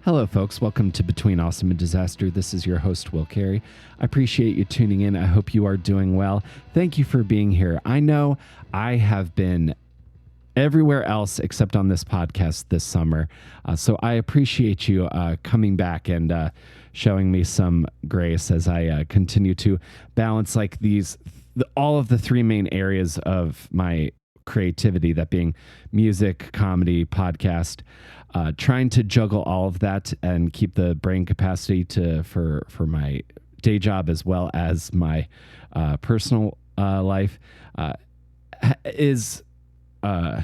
Hello, folks. Welcome to Between Awesome and Disaster. This is your host, Will Carey. I appreciate you tuning in. I hope you are doing well. Thank you for being here. I know I have been everywhere else except on this podcast this summer. So I appreciate you coming back and showing me some grace as I continue to balance like all of the three main areas of my creativity, that being music, comedy, podcast, trying to juggle all of that and keep the brain capacity for my day job as well as my personal life is a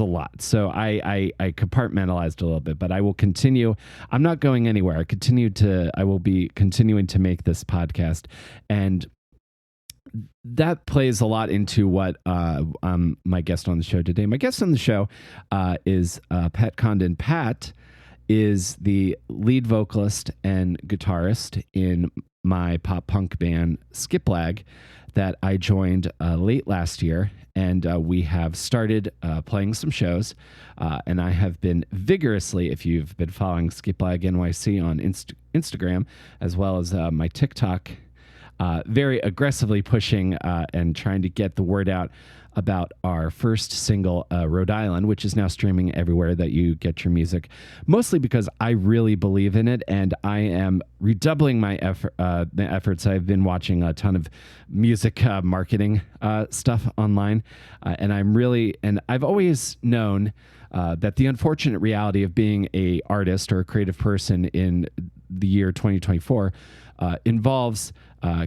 lot. So I compartmentalized a little bit, but I will continue. I'm not going anywhere. I will be continuing to make this podcast, and that plays a lot into what my guest on the show today. My guest on the show is Pat Condon. Pat is the lead vocalist and guitarist in my pop punk band Skiplag that I joined late last year, and we have started playing some shows, and I have been vigorously, if you've been following Skiplag NYC on Instagram, as well as my TikTok, very aggressively pushing and trying to get the word out about our first single, Rhode Island, which is now streaming everywhere that you get your music, mostly because I really believe in it, and I am redoubling my efforts. I've been watching a ton of music marketing stuff online, and I've always known that the unfortunate reality of being a artist or a creative person in the year 2024 involves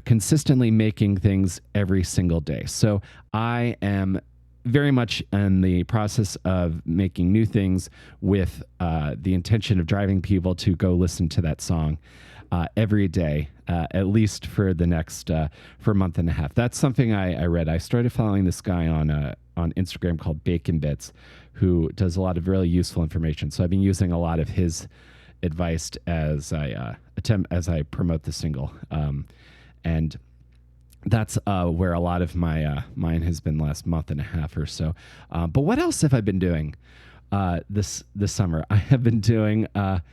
consistently making things every single day. So I am very much in the process of making new things with the intention of driving people to go listen to that song every day, at least for the next for a month and a half. That's something I read. I started following this guy on Instagram called Bacon Bits, who does a lot of really useful information. So I've been using a lot of his advice as I promote the single, and that's where a lot of my mine has been the last month and a half or so. But what else have I been doing this summer? I have been doing an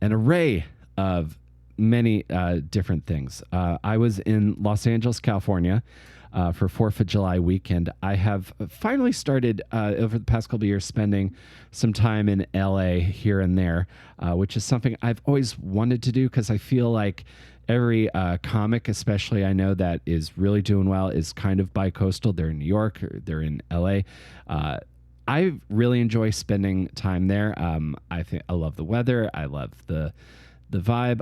array of many different things. I was in Los Angeles, California, for 4th of July weekend. I have finally started over the past couple of years spending some time in LA here and there, which is something I've always wanted to do, because I feel like every comic, especially I know that is really doing well, is kind of bi-coastal. They're in New York or they're in LA. I really enjoy spending time there. I love the weather. I love the vibe.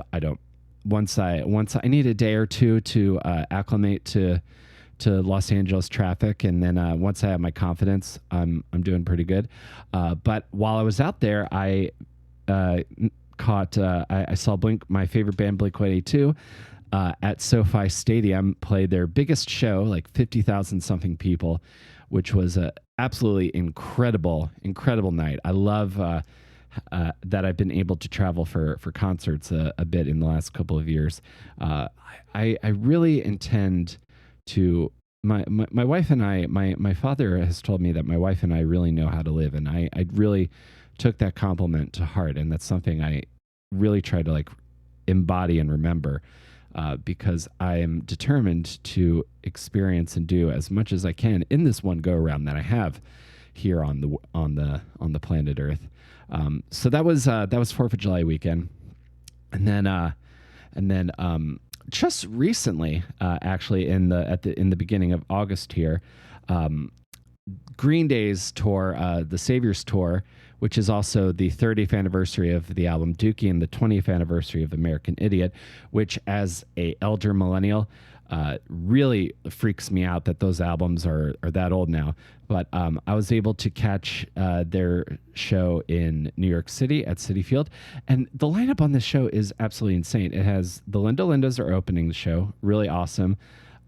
Once I need a day or two to acclimate to Los Angeles traffic, and then once I have my confidence, I'm doing pretty good. But while I was out there, I saw my favorite band, Blink-182, at SoFi Stadium play their biggest show, like 50,000 something people, which was a absolutely incredible night. I love that I've been able to travel for concerts a bit in the last couple of years. I really intend to. My wife and I, my father has told me that my wife and I really know how to live, and I really took that compliment to heart, and that's something I really try to like embody and remember, because I am determined to experience and do as much as I can in this one go around that I have here on the planet Earth. So that was 4th of July weekend, and then just recently, actually in the beginning of August here, Green Day's tour, the Saviors Tour, which is also the 30th anniversary of the album Dookie and the 20th anniversary of American Idiot, which as a elder millennial, really freaks me out that those albums are that old now. But I was able to catch their show in New York City at Citi Field, and the lineup on this show is absolutely insane. It has the Linda Lindas are opening the show, really awesome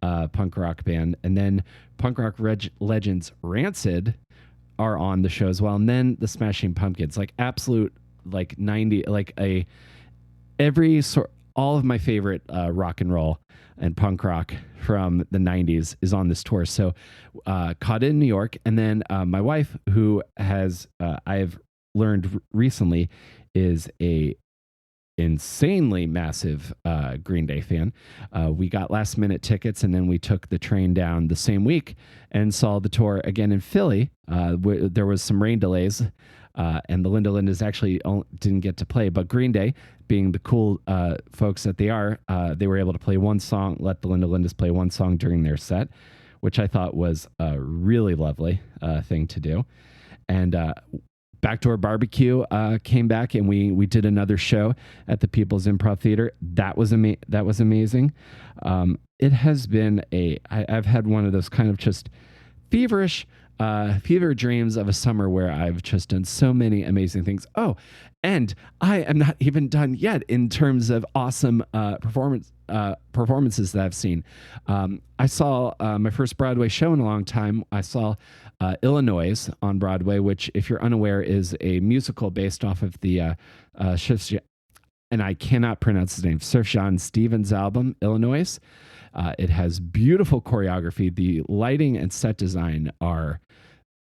punk rock band, and then punk rock legends Rancid are on the show as well, and then the Smashing Pumpkins, like absolute like 90, like all of my favorite rock and roll and punk rock from the 90s is on this tour. So caught it in New York, and then my wife, who has I have learned recently is a insanely massive Green Day fan. We got last minute tickets, and then we took the train down the same week and saw the tour again in Philly. There was some rain delays, and the Linda Lindas actually didn't get to play, but Green Day, being the cool folks that they are, they were able to play one song, let the Linda Lindas play one song during their set, which I thought was a really lovely thing to do. And Backdoor Barbecue came back, and we did another show at the People's Improv Theater. That was amazing. It has been I've had one of those kind of just fever dreams of a summer where I've just done so many amazing things. Oh, and I am not even done yet in terms of awesome performances that I've seen. I saw my first Broadway show in a long time. I saw Illinois on Broadway, which, if you're unaware, is a musical based off of the and I cannot pronounce his name, Sufjan Stevens album, Illinois. It has beautiful choreography. The lighting and set design are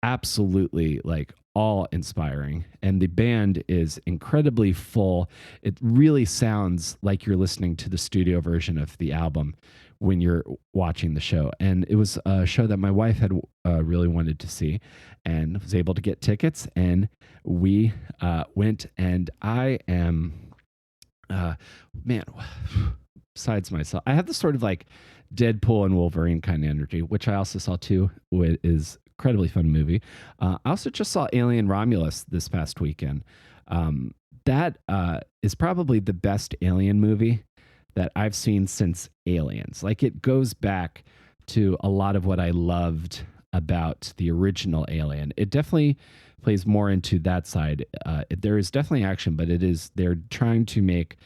absolutely like awe-inspiring, and the band is incredibly full. It really sounds like you're listening to the studio version of the album when you're watching the show. And it was a show that my wife had really wanted to see, and was able to get tickets, and we went. And I am man, besides myself, I have this sort of like Deadpool and Wolverine kind of energy, which I also saw too. It is incredibly fun movie. I also just saw Alien Romulus this past weekend. That is probably the best Alien movie that I've seen since Aliens. Like, it goes back to a lot of what I loved about the original Alien. It definitely plays more into that side. There is definitely action, but they're trying to make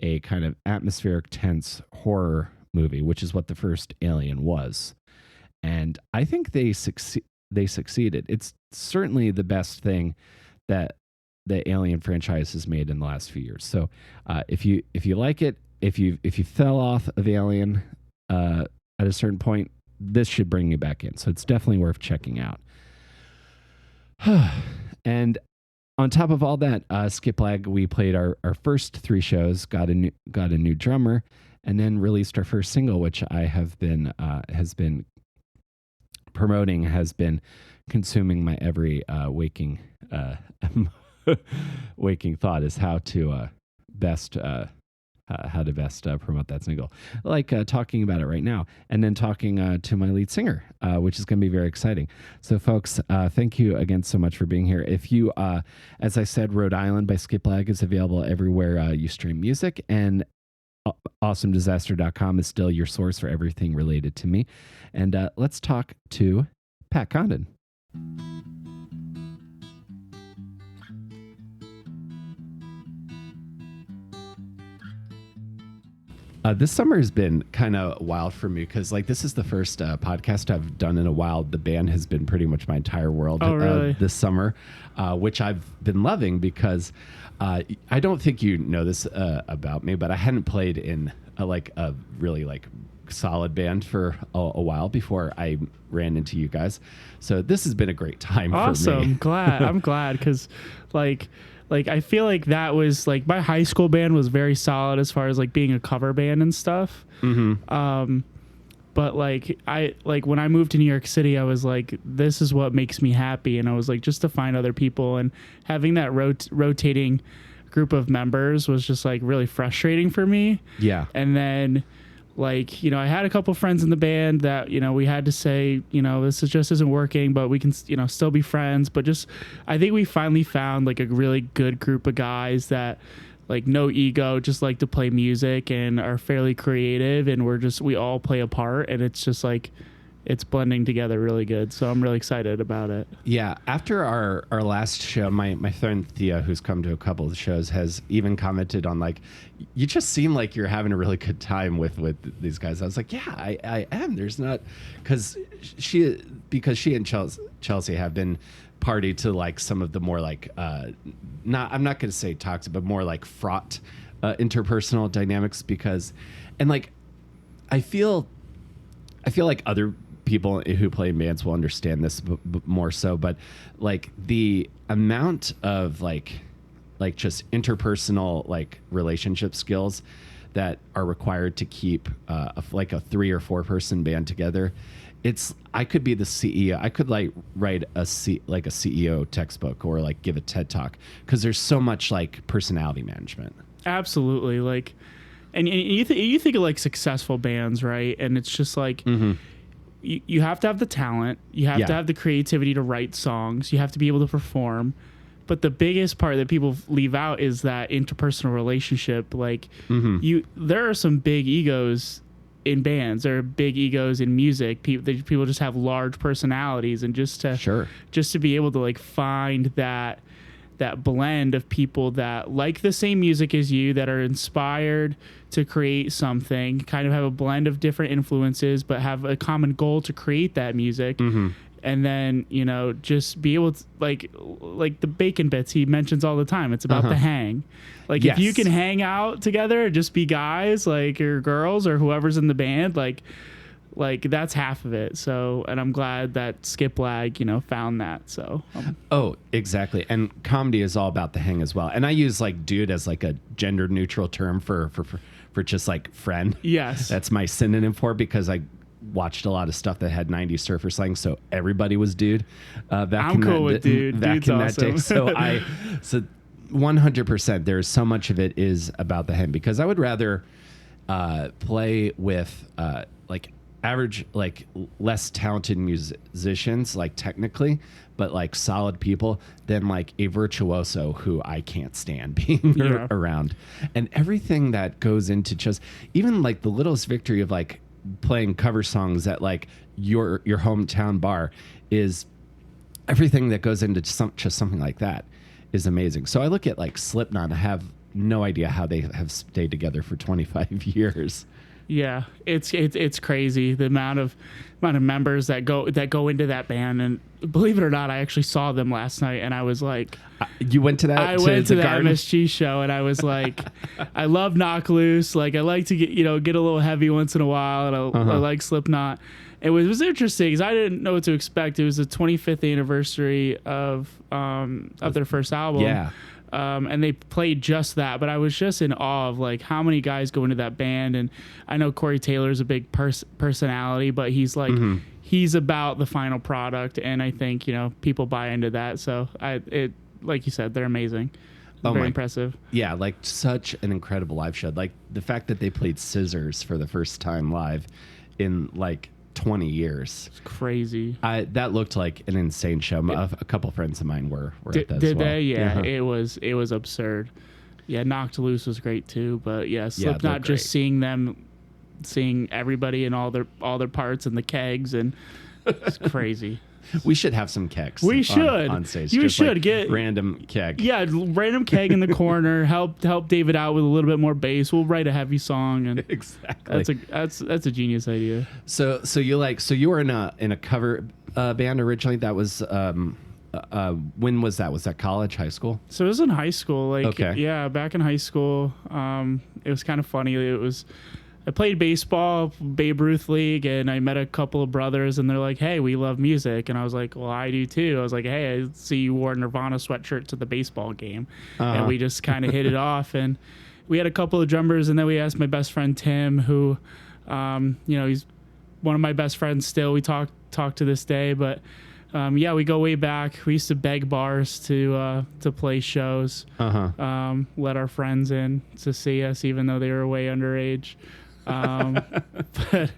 a kind of atmospheric, tense horror movie, which is what the first Alien was. And I think they succeeded. It's certainly the best thing that the Alien franchise has made in the last few years. So if you like it, if you fell off of Alien at a certain point, this should bring you back in. So it's definitely worth checking out. And on top of all that, Skip Lag, we played our first 3 shows, got a new drummer, and then released our first single, which I have been has been promoting, has been consuming my every waking waking thought, is how to best promote that single, like talking about it right now, and then talking to my lead singer, which is going to be very exciting. So folks, thank you again so much for being here. If you, as I said, Rhode Island by Skip Lag is available everywhere you stream music, and awesomedisaster.com is still your source for everything related to me. And let's talk to Pat Condon. This summer has been kind of wild for me because, like, this is the first podcast I've done in a while. The band has been pretty much my entire world this summer, which I've been loving because I don't think you know this about me, but I hadn't played in a really solid band for a while before I ran into you guys. So this has been a great time for me. Awesome. I'm glad because I feel like that was like my high school band was very solid as far as like being a cover band and stuff. Mm-hmm. But when I moved to New York City, I was like, this is what makes me happy. And I was like, just to find other people, and having that rotating group of members was just like really frustrating for me. Yeah. And then I had a couple friends in the band that, we had to say, this just isn't working, but we can, still be friends. But I think we finally found like a really good group of guys that like no ego, just like to play music and are fairly creative. And we all play a part, and it's just like, it's blending together really good. So I'm really excited about it. Yeah. After our last show, my friend Thea, who's come to a couple of the shows, has even commented on like, you just seem like you're having a really good time with these guys. I was like, yeah, I am. There's not, because she and Chelsea have been party to like some of the more like, I'm not going to say toxic, but more like fraught interpersonal dynamics, because, and like, I feel like other people who play in bands will understand this more so, but like the amount of like just interpersonal like relationship skills that are required to keep like a 3 or 4 person band together. I could be the CEO. I could like write a CEO textbook or like give a TED talk, because there's so much like personality management. Absolutely. Like, and you think of like successful bands, right? And it's just like, you have to have the talent, you have to have the creativity to write songs, you have to be able to perform. But the biggest part that people leave out is that interpersonal relationship. Like there are some big egos in bands. There are big egos in music. People just have large personalities, and just to be able to like find that blend of people that like the same music as you, that are inspired to create something, kind of have a blend of different influences, but have a common goal to create that music. And then, you know, just be able to like the bacon bits he mentions all the time. It's about the hang. Like if you can hang out together, just be guys, like, or girls or whoever's in the band, like that's half of it. So, and I'm glad that Skip Lag, you know, found that. So, oh, exactly. And comedy is all about the hang as well. And I use like dude as like a gender neutral term for just like friend. Yes. That's my synonym for it, because I watched a lot of stuff that had 90s surfer slang, so everybody was dude back I'm in cool that, with dude. back Dude's in awesome. that day. So 100% there's so much of it is about the hang, because I would rather play with like average, like less talented musicians, like technically, but like solid people, than like a virtuoso who I can't stand being around. And everything that goes into just even like the littlest victory of like playing cover songs at like your hometown bar, is everything that goes into just something like that is amazing. So I look at like Slipknot, I have no idea how they have stayed together for 25 years. Yeah, it's crazy the amount of members that go into that band. And believe it or not, I actually saw them last night, and I was like, you went to that? I went to the MSG show, and I was like, I love Knock Loose. Like I like to get a little heavy once in a while, and I like Slipknot. It was interesting because I didn't know what to expect. It was the 25th anniversary of their first album. Yeah. And they played just that, but I was just in awe of like how many guys go into that band. And I know Corey Taylor's a big personality, but he's like he's about the final product, and I think, you know, people buy into that. So like you said, they're amazing. Very impressive. Yeah, like such an incredible live show. Like the fact that they played Scissors for the first time live in like 20 years. It's crazy. That looked like an insane show. A couple friends of mine were at that as well. Did they? Yeah, it was absurd. Yeah, Knocked Loose was great too, but yeah, Slipknot, just seeing everybody and all their parts and the kegs, and it's crazy. We should have some kegs. We should on stage. You just should like get random keg. Yeah, random keg in the corner. Help David out with a little bit more bass. We'll write a heavy song, and exactly. That's a genius idea. So you were in a cover band originally. That was when was that? Was that college, high school? So it was in high school. Like okay. Yeah, back in high school. It was kind of funny. I played baseball, Babe Ruth League, and I met a couple of brothers, and they're like, hey, we love music. And I was like, well, I do too. I was like, hey, I see you wore a Nirvana sweatshirt to the baseball game. And we just kind of hit it off. And we had a couple of drummers, and then we asked my best friend, Tim, who, he's one of my best friends still. We talk to this day. But, we go way back. We used to beg bars to play shows, let our friends in to see us, even though they were way underage. But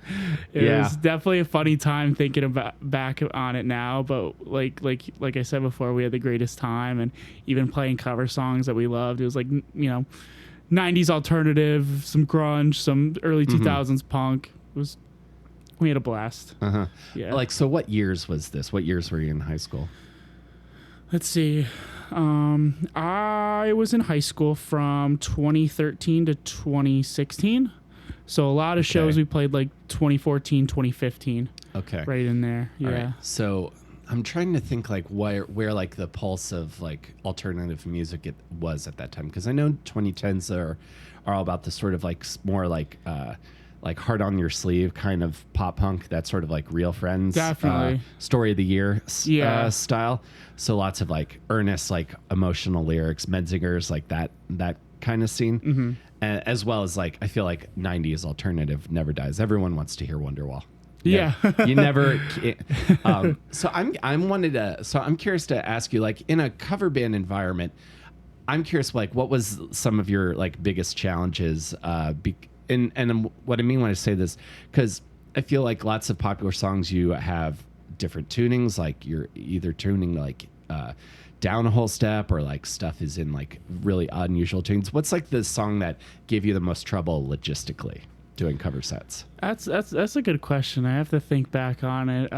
it was definitely a funny time thinking about back on it now. But like I said before, we had the greatest time, and even playing cover songs that we loved. It was like, 90s alternative, some grunge, some early 2000s punk. We had a blast. Yeah. Like, so what years was this? What years were you in high school? Let's see. I was in high school from 2013 to 2016. So a lot of shows we played like 2014, 2015. Okay. Right in there. Yeah. Right. So I'm trying to think like where like the pulse of like alternative music it was at that time. Because I know 2010s are all about the sort of like more like like heart on your sleeve kind of pop punk, that sort of like Real Friends, Definitely. Story of the Year Yeah. style. So lots of like earnest, like emotional lyrics, Medzingers, like that kind of scene, as well as like I feel like 90s alternative never dies. Everyone wants to hear Wonderwall. Yeah. You never. So I'm curious to ask you, like in a cover band environment, I'm curious, like what was some of your like biggest challenges? And what I mean when I say this, because I feel like lots of popular songs you have different tunings, like you're either tuning like down a whole step or like stuff is in like really unusual tunes. What's like the song that gave you the most trouble logistically doing cover sets? That's a good question. I have to think back on it.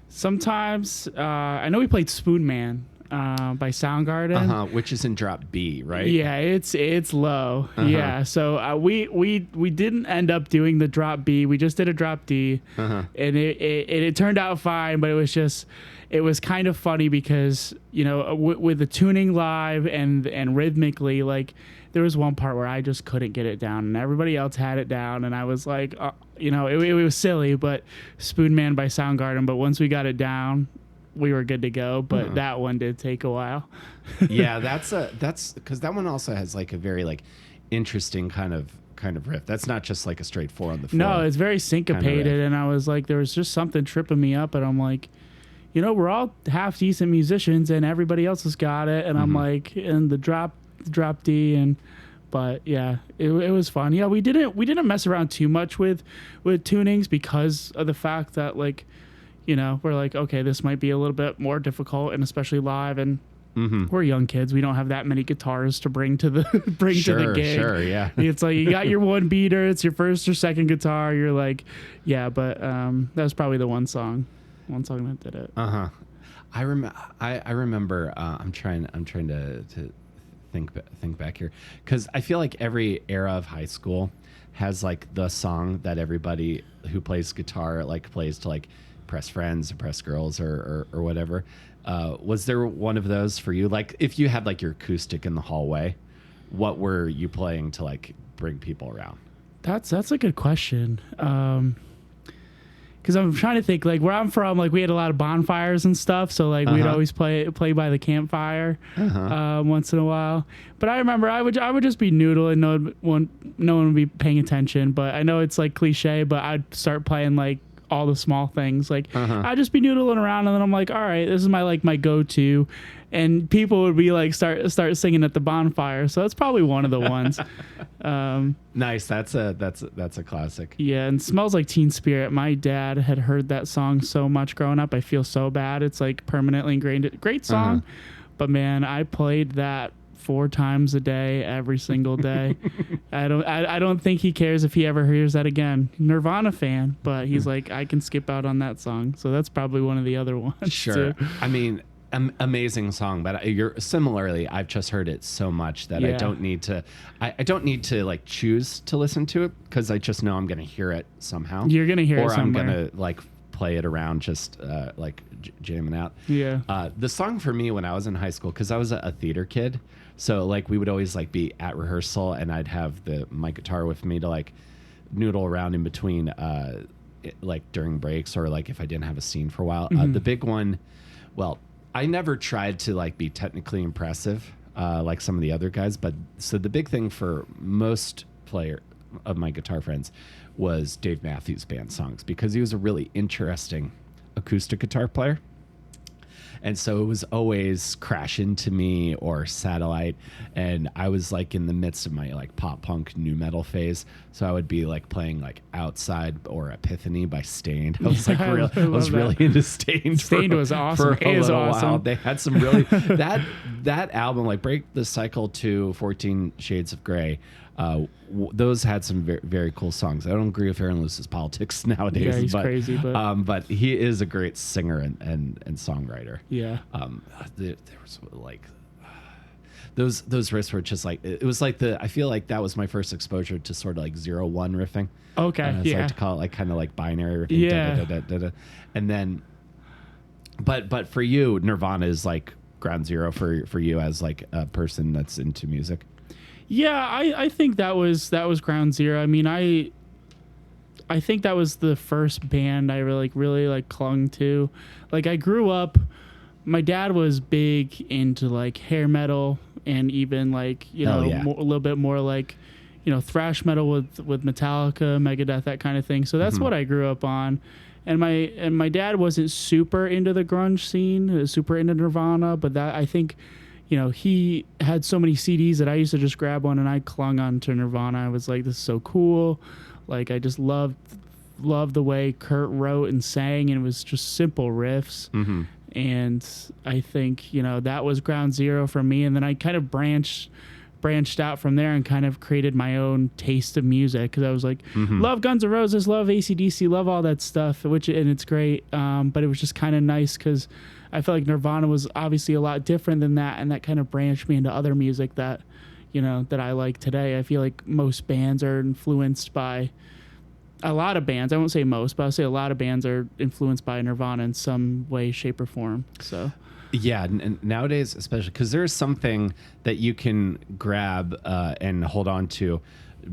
Sometimes I know we played Spoon Man by Soundgarden. Which is in drop B, right? Yeah, it's low. Yeah, so we didn't end up doing the drop B. We just did a drop D, and it turned out fine. But it was kind of funny because with the tuning live and rhythmically, like there was one part where I just couldn't get it down, and everybody else had it down, and I was like, it was silly, but Spoon Man by Soundgarden. But once we got it down, we were good to go, but that one did take a while. Yeah, that's because that one also has like a very like interesting kind of riff. That's not just like a straight 4 on the floor. No, it's very syncopated, and I was like, there was just something tripping me up, and I'm like, we're all half decent musicians, and everybody else has got it, and I'm like, and the drop D, but yeah, it was fun. Yeah, we didn't mess around too much with tunings because of the fact that like, we're like, okay, this might be a little bit more difficult, and especially live, and we're young kids. We don't have that many guitars to bring to the to the gig. Sure, yeah. It's like you got your one beater, it's your first or second guitar. You're like, yeah, but that was probably the one song that did it. I remember. I'm trying to think back here, because I feel like every era of high school has like the song that everybody who plays guitar like plays to like impress friends, impress girls, or whatever. Was there one of those for you? Like if you had like your acoustic in the hallway, what were you playing to like bring people around? That's a good question. Because I'm trying to think, like where I'm from, like we had a lot of bonfires and stuff, so like we'd always play by the campfire once in a while. But I remember I would just be noodling, no one would be paying attention. But I know it's like cliche, but I'd start playing like all the small things. Like I'd just be noodling around, and then I'm like, all right, this is my go-to, and people would be like start singing at the bonfire. So that's probably one of the ones. Nice. That's a classic. Yeah, and Smells Like Teen Spirit. My dad had heard that song so much growing up. I feel so bad. It's like permanently ingrained. Great song, but man, I played that 4 times a day, every single day. I don't think he cares if he ever hears that again. Nirvana fan, but he's like, I can skip out on that song. So that's probably one of the other ones. Sure. Too. I mean, amazing song, but I've just heard it so much that I don't need to. I don't need to like choose to listen to it, because I just know I'm going to hear it somehow. You're going to hear it somewhere. Or I'm going to like play it around, just like jamming out. Yeah. The song for me when I was in high school, because I was a theater kid, so like we would always like be at rehearsal, and I'd have my guitar with me to like noodle around in between, like during breaks, or like if I didn't have a scene for a while. The big one, well, I never tried to like be technically impressive like some of the other guys, but so the big thing for most of my guitar friends was Dave Matthews Band songs, because he was a really interesting acoustic guitar player. And so it was always Crash Into Me or Satellite. And I was like in the midst of my like pop punk new metal phase. So I would be like playing like Outside or Epiphany by Stained. I was like I was really into Stained. Stained was awesome. For a little while. They had some really that album, like Break the Cycle to 14 Shades of Grey. Those had some very, very cool songs. I don't agree with Aaron Lewis's politics nowadays. Yeah, he's crazy, but he is a great singer and songwriter. Yeah. There was like those riffs were just like, it was like I feel like that was my first exposure to sort of like 0-1 riffing. Okay. I like to call it like kind of like binary riffing. Yeah. And then, but for you, Nirvana is like ground zero for you as like a person that's into music. Yeah, I think that was ground zero. I mean, I think that was the first band I really like clung to. Like I grew up, my dad was big into like hair metal and even like, you know, a little bit more like, you know, thrash metal with Metallica, Megadeth, that kind of thing. So that's what I grew up on. And my dad wasn't super into the grunge scene, super into Nirvana, but that I think, you know, he had so many CDs that I used to just grab one and I clung on to Nirvana. I was like, this is so cool. Like I just loved the way Kurt wrote and sang, and it was just simple riffs. And I think, you know, that was ground zero for me. And then I kind of branched out from there and kind of created my own taste of music, because I was like, love Guns N' Roses, love AC/DC, love all that stuff, and it's great. But it was just kind of nice because I felt like Nirvana was obviously a lot different than that, and that kind of branched me into other music that, you know, that I like today. I feel like most bands are influenced by, a lot of bands, I won't say most, but I'll say a lot of bands are influenced by Nirvana in some way, shape, or form. So yeah, and nowadays, especially because there's something that you can grab and hold on to,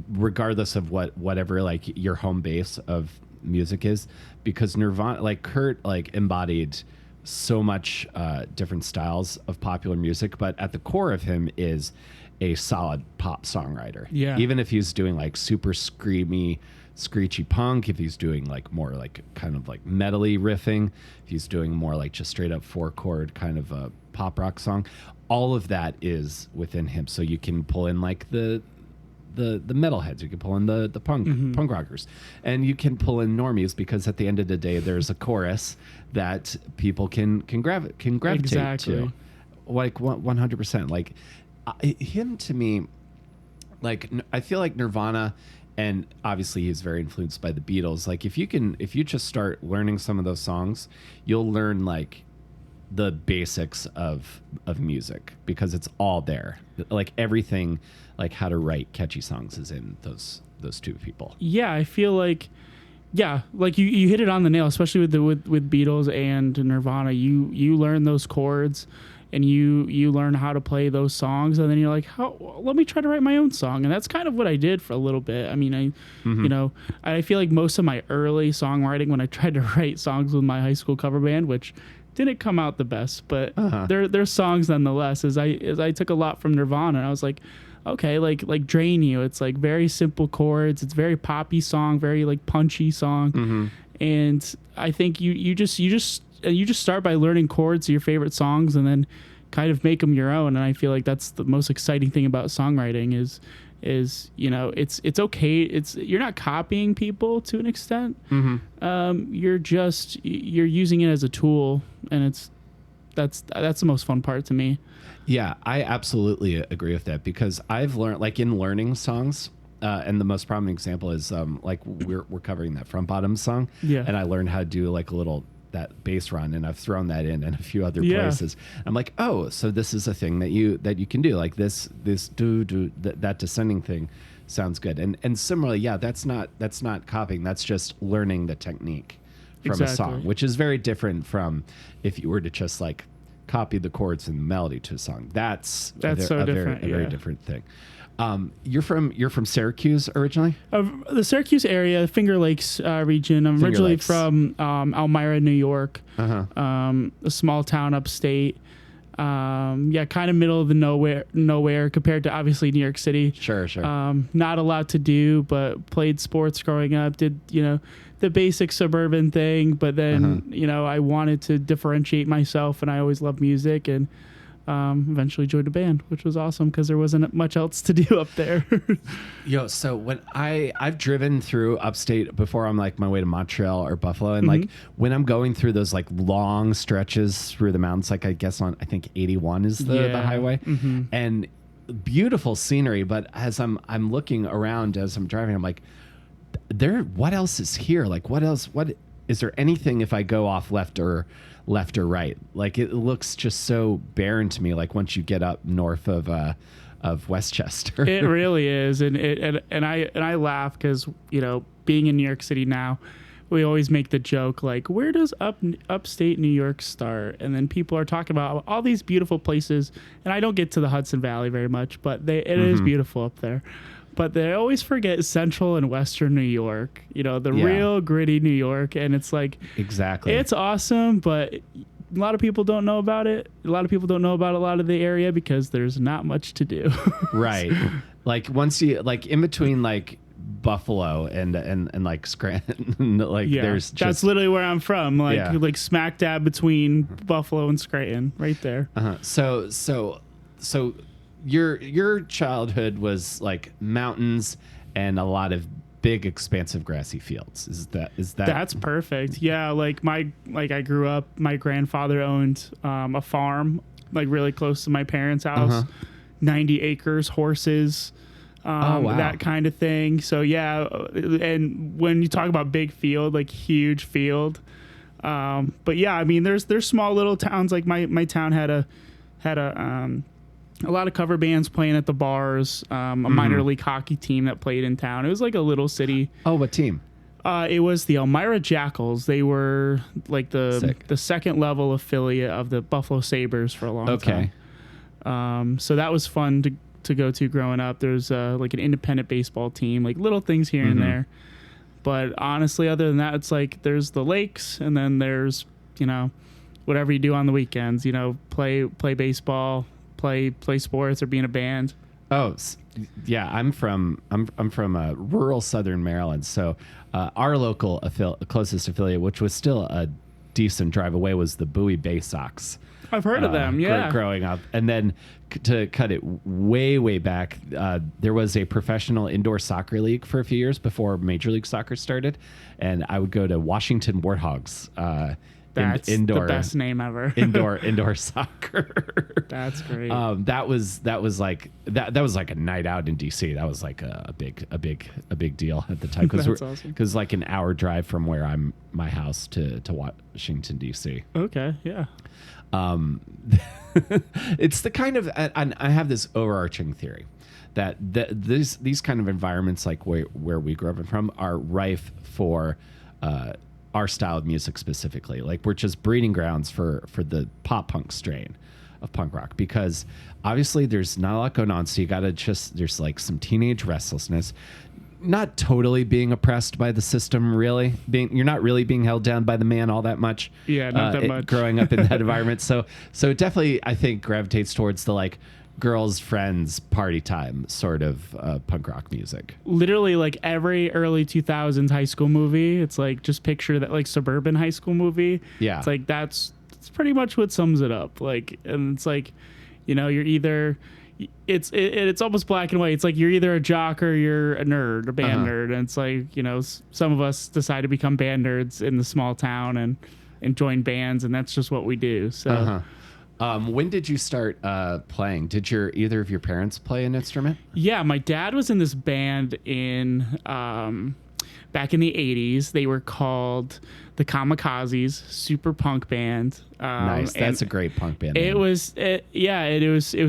regardless of whatever like your home base of music is, because Nirvana, like Kurt, like embodied so much different styles of popular music, but at the core of him is a solid pop songwriter. Yeah, even if he's doing like super screamy, screechy punk, if he's doing like more like kind of like metally riffing, if he's doing more like just straight up 4-chord kind of a pop rock song, all of that is within him. So you can pull in like the metalheads, you can pull in the punk rockers, and you can pull in normies, because at the end of the day there's a chorus that people can gravitate to, like 100%. Like him, to me, like I feel like Nirvana, and obviously he's very influenced by the Beatles. Like if you just start learning some of those songs, you'll learn like the basics of music, because it's all there. Like everything, like how to write catchy songs is in those two people. Yeah, I feel like, yeah, like you hit it on the nail, especially with Beatles and Nirvana. You learn those chords, and you learn how to play those songs, and then you're like, let me try to write my own song. And that's kind of what I did for a little bit. I mean, you know, I feel like most of my early songwriting, when I tried to write songs with my high school cover band, which didn't come out the best, but they're songs nonetheless, as I took a lot from Nirvana. And I was like, okay, like Drain You, it's like very simple chords, it's very poppy song, very like punchy song. And I think you just start by learning chords of your favorite songs, and then kind of make them your own. And I feel like that's the most exciting thing about songwriting is, you know, it's okay. You're not copying people to an extent. You're using it as a tool, and that's the most fun part to me. Yeah, I absolutely agree with that, because I've learned, like in learning songs, and the most prominent example is like we're covering that Front Bottom song, and I learned how to do like a little that bass run, and I've thrown that in a few other places. I'm like, oh, so this is a thing that you can do, like this that descending thing sounds good. And similarly, yeah, that's not copying, that's just learning the technique from a song, which is very different from if you were to just like copy the chords and the melody to a song. That's a very different thing. You're from Syracuse originally? The Syracuse area, Finger Lakes region. I'm originally from Elmira, New York, a small town upstate. Kind of middle of the nowhere compared to obviously New York City. Sure. Not a lot to do, but played sports growing up. Did, you know, the basic suburban thing, but then you know, I wanted to differentiate myself, and I always loved music, and eventually joined a band, which was awesome because there wasn't much else to do up there. So when I've driven through upstate before on like my way to Montreal or Buffalo, and like when I'm going through those like long stretches through the mountains, like I guess I think 81 is the highway, and beautiful scenery. But as I'm looking around as I'm driving, I'm like, what else is here? Like what is there anything if I go off left or right? Like it looks just so barren to me, like once you get up north of Westchester. It really is. And I laugh because, you know, being in New York City now, we always make the joke like, where does upstate New York start? And then people are talking about all these beautiful places, and I don't get to the Hudson Valley very much, but it is beautiful up there. But they always forget central and western New York, the real gritty New York. And it's like, exactly, it's awesome, but a lot of people don't know about it. A lot of people don't know about a lot of the area because there's not much to do. Right. Like once you like in between like Buffalo and like Scranton, like there's just, that's literally where I'm from, like smack dab between Buffalo and Scranton, right there. So your childhood was like mountains and a lot of big expansive grassy fields. Is that That's perfect. Yeah, like I grew up, my grandfather owned a farm like really close to my parents' house. 90 acres, horses, that kind of thing. So yeah, and when you talk about big field, like huge field, but yeah, I mean there's small little towns. Like my town had a lot of cover bands playing at the bars, a minor league hockey team that played in town. It was like a little city. Oh, what team? It was the Elmira Jackals. They were like the second level affiliate of the Buffalo Sabres for a long time. So that was fun to go to growing up. There's like an independent baseball team, like little things here and there. But honestly, other than that, it's like there's the lakes, and then there's whatever you do on the weekends. Play baseball, play sports, or be in a band. Oh, yeah. I'm from rural southern Maryland, so our local closest affiliate, which was still a decent drive away, was the Bowie Bay Sox. I've heard of them, yeah. Growing up. And then to cut it way back, there was a professional indoor soccer league for a few years before Major League Soccer started, and I would go to Washington Warthogs. That's indoor, the best name ever. indoor soccer. That's great. That was like a night out in DC. That was like a big deal at the time because like an hour drive from where my house to Washington DC. Okay, yeah. It's the kind of, and I have this overarching theory that these kind of environments, like where we grew up from, are rife for our style of music specifically. Like we're just breeding grounds for the pop punk strain of punk rock, because obviously there's not a lot going on. So you gotta there's like some teenage restlessness, not totally being oppressed by the system, really. You're not really being held down by the man all that much. Yeah, not that much. Growing up in that environment. So it definitely, I think, gravitates towards the like girls, friends, party time sort of punk rock music. Literally, like every early 2000s high school movie, it's like just picture that like suburban high school movie. Yeah, it's like that's pretty much what sums it up. Like, and it's like, you're either. It's almost black and white. It's like you're either a jock or you're a nerd, a band nerd. And it's like, some of us decide to become band nerds in the small town and join bands, and that's just what we do. So when did you start playing? Did either of your parents play an instrument? Yeah, my dad was in this band in back in the 80s. They were called the Kamikazes, super punk band. Nice. That's a great punk band. It was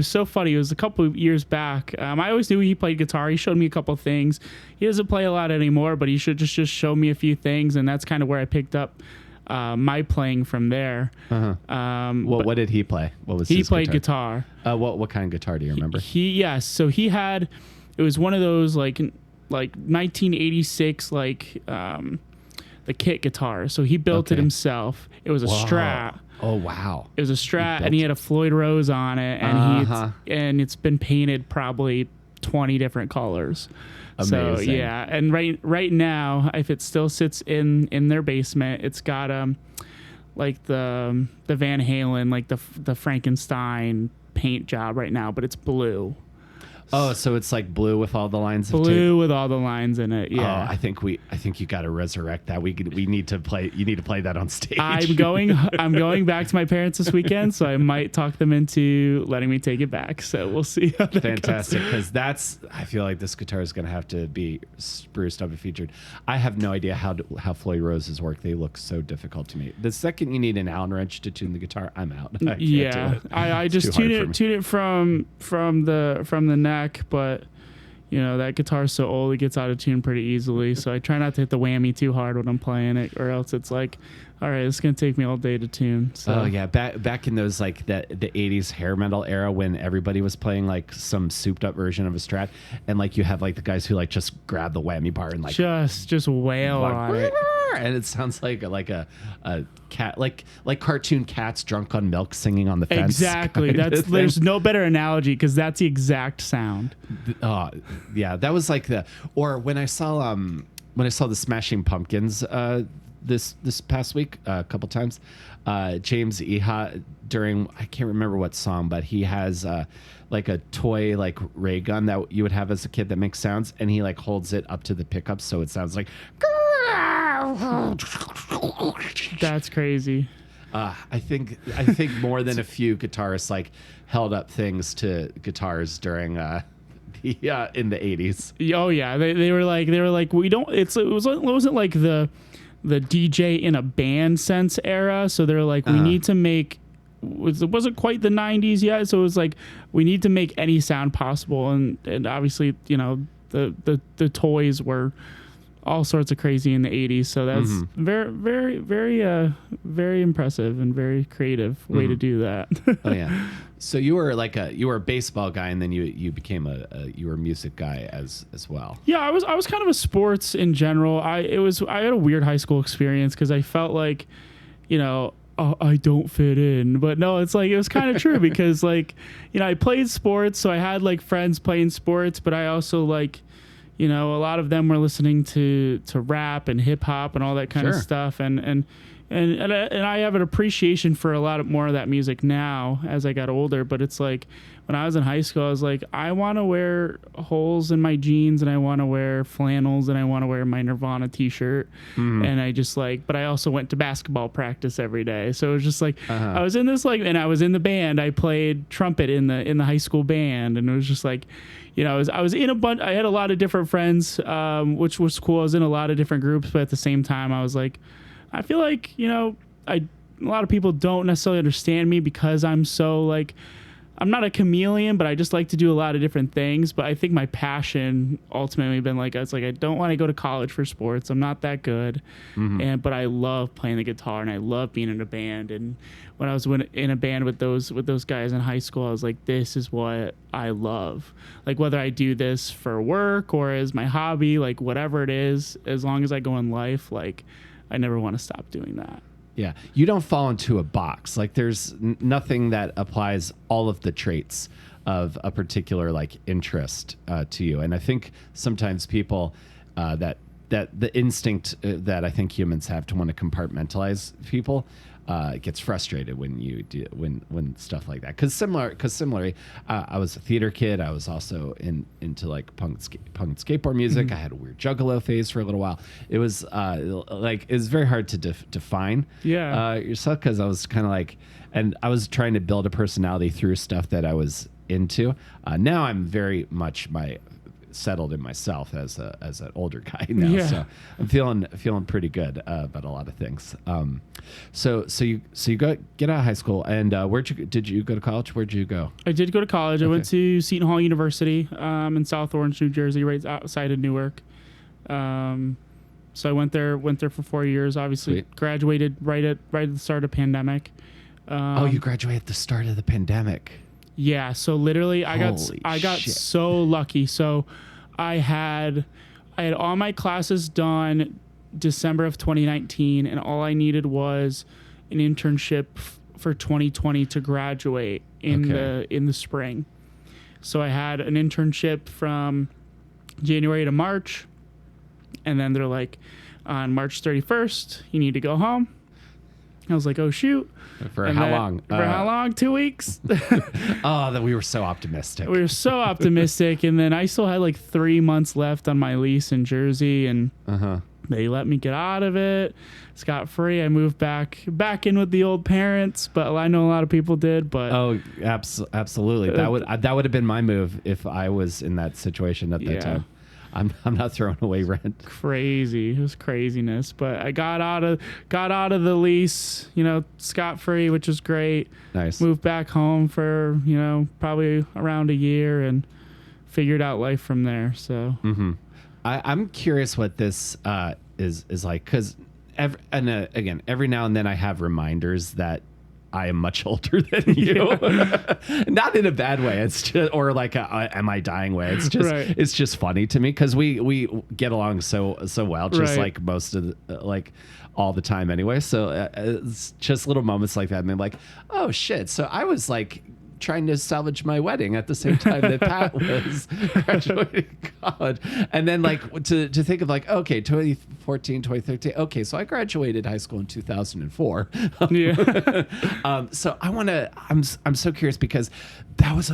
so funny. It was a couple of years back. I always knew he played guitar. He showed me a couple of things. He doesn't play a lot anymore, but he should just show me a few things, and that's kind of where I picked up my playing from there. What did he play? What was he played guitar? What kind of guitar do you remember? So he had, it was one of those like 1986 the kit guitar. So he built it himself. It was a Strat. Oh wow! It was a Strat, and he had a Floyd Rose on it, and it's been painted probably 20 different colors. Amazing. So yeah, and right now, if it still sits in their basement, it's got like the Van Halen, like the Frankenstein paint job right now, but it's blue. Oh, so it's like blue with all the lines of tape? Blue with all the lines in it. Yeah. Oh, I think you got to resurrect that. We need to play. You need to play that on stage. I'm going back to my parents this weekend, so I might talk them into letting me take it back. So we'll see how that Fantastic, because I feel like this guitar is going to have to be spruced up and featured. I have no idea how Floyd Rose's work. They look so difficult to me. The second you need an Allen wrench to tune the guitar, I'm out. I just tune it from the neck, but that guitar's so old it gets out of tune pretty easily. So I try not to hit the whammy too hard when I'm playing it, or else it's like, all right, it's gonna take me all day to tune. So. Oh yeah, back in those like the 80s hair metal era when everybody was playing like some souped up version of a Strat, and like you have like the guys who like just grab the whammy bar and like just wail on it, and it sounds like a cat, like cartoon cats drunk on milk singing on the fence. Exactly. There's no better analogy because that's the exact sound. Yeah, that was like or when I saw the Smashing Pumpkins this past week a couple times, James Iha during, I can't remember what song, but he has like a toy like ray gun that you would have as a kid that makes sounds, and he like holds it up to the pickup so it sounds like that's crazy. I think more than a few guitarists like held up things to guitars during in the 80s. Oh yeah, they were like we don't. It wasn't like the DJ in a band sense era. So they're like, we need to make. It wasn't quite the 90s yet, so it was like we need to make any sound possible, and obviously the toys were all sorts of crazy in the 80s. So that's very, very, very, very impressive and very creative way to do that. Oh yeah. So you were a baseball guy, and then you became you were a music guy as well. Yeah, I was kind of a sports in general. I had a weird high school experience because I felt like, I don't fit in. But no, it's like it was kind of true because like, I played sports, so I had like friends playing sports, but I also like, a lot of them were listening to rap and hip hop and all that kind of stuff, and I have an appreciation for a lot more of that music now as I got older. But it's like when I was in high school, I was like, I want to wear holes in my jeans, and I want to wear flannels, and I want to wear my Nirvana t-shirt. And I just like, but I also went to basketball practice every day. So it was just like, I was in this and I was in the band. I played trumpet in the high school band, and it was just like, I was in a bunch. I had a lot of different friends, which was cool. I was in a lot of different groups, but at the same time, I was like, I feel like, a lot of people don't necessarily understand me because I'm so like, I'm not a chameleon, but I just like to do a lot of different things. But I think my passion ultimately been like, it's like, I don't want to go to college for sports. I'm not that good. But I love playing the guitar, and I love being in a band. And when I was in a band with those guys in high school, I was like, this is what I love. Like whether I do this for work or as my hobby, like whatever it is, as long as I go in life, like I never want to stop doing that. Yeah, you don't fall into a box. Like there's nothing that applies all of the traits of a particular like interest to you. And I think sometimes people that the instinct that I think humans have to want to compartmentalize people gets frustrated when you do when stuff like that. Because similarly, I was a theater kid. I was also into like punk and skateboard music. I had a weird juggalo phase for a little while. It was it was very hard to define yourself, because I was kind of like, and I was trying to build a personality through stuff that I was into. Now I'm very much settled in myself as an older guy now, so I'm feeling pretty good about a lot of things. So you get out of high school, and did you go to college? Where'd you go? I did go to college. I went to Seton Hall University in South Orange, New Jersey, right outside of Newark. So I went there for 4 years. Obviously, Sweet. Graduated right at the start of the pandemic. You graduated at the start of the pandemic. Yeah, so literally I got so lucky. So I had all my classes done December of 2019, and all I needed was an internship for 2020 to graduate in the spring. So I had an internship from January to March, and then they're like, on March 31st, you need to go home. I was like, oh shoot. For how long? For how long? 2 weeks? That we were so optimistic. We were so optimistic. And then I still had like 3 months left on my lease in Jersey, and they let me get out of it scot-free. I moved back in with the old parents, but I know a lot of people did. But absolutely. That would have been my move if I was in that situation at that time. I'm not throwing away rent. Crazy. It was craziness. But I got out of the lease, scot-free, which was great. Nice. Moved back home for, probably around a year, and figured out life from there. So I'm curious what this is like, because again, every now and then I have reminders that I am much older than you. Not in a bad way. It's just, or like am I dying way. It's just it's just funny to me because we get along so well, just like most of the, like all the time anyway. So it's just little moments like that, and they're like, oh shit. So I was like trying to salvage my wedding at the same time that Pat was graduating college. And then like to think of like, okay, 2014, 2013. Okay, so I graduated high school in 2004. So I'm so curious because that was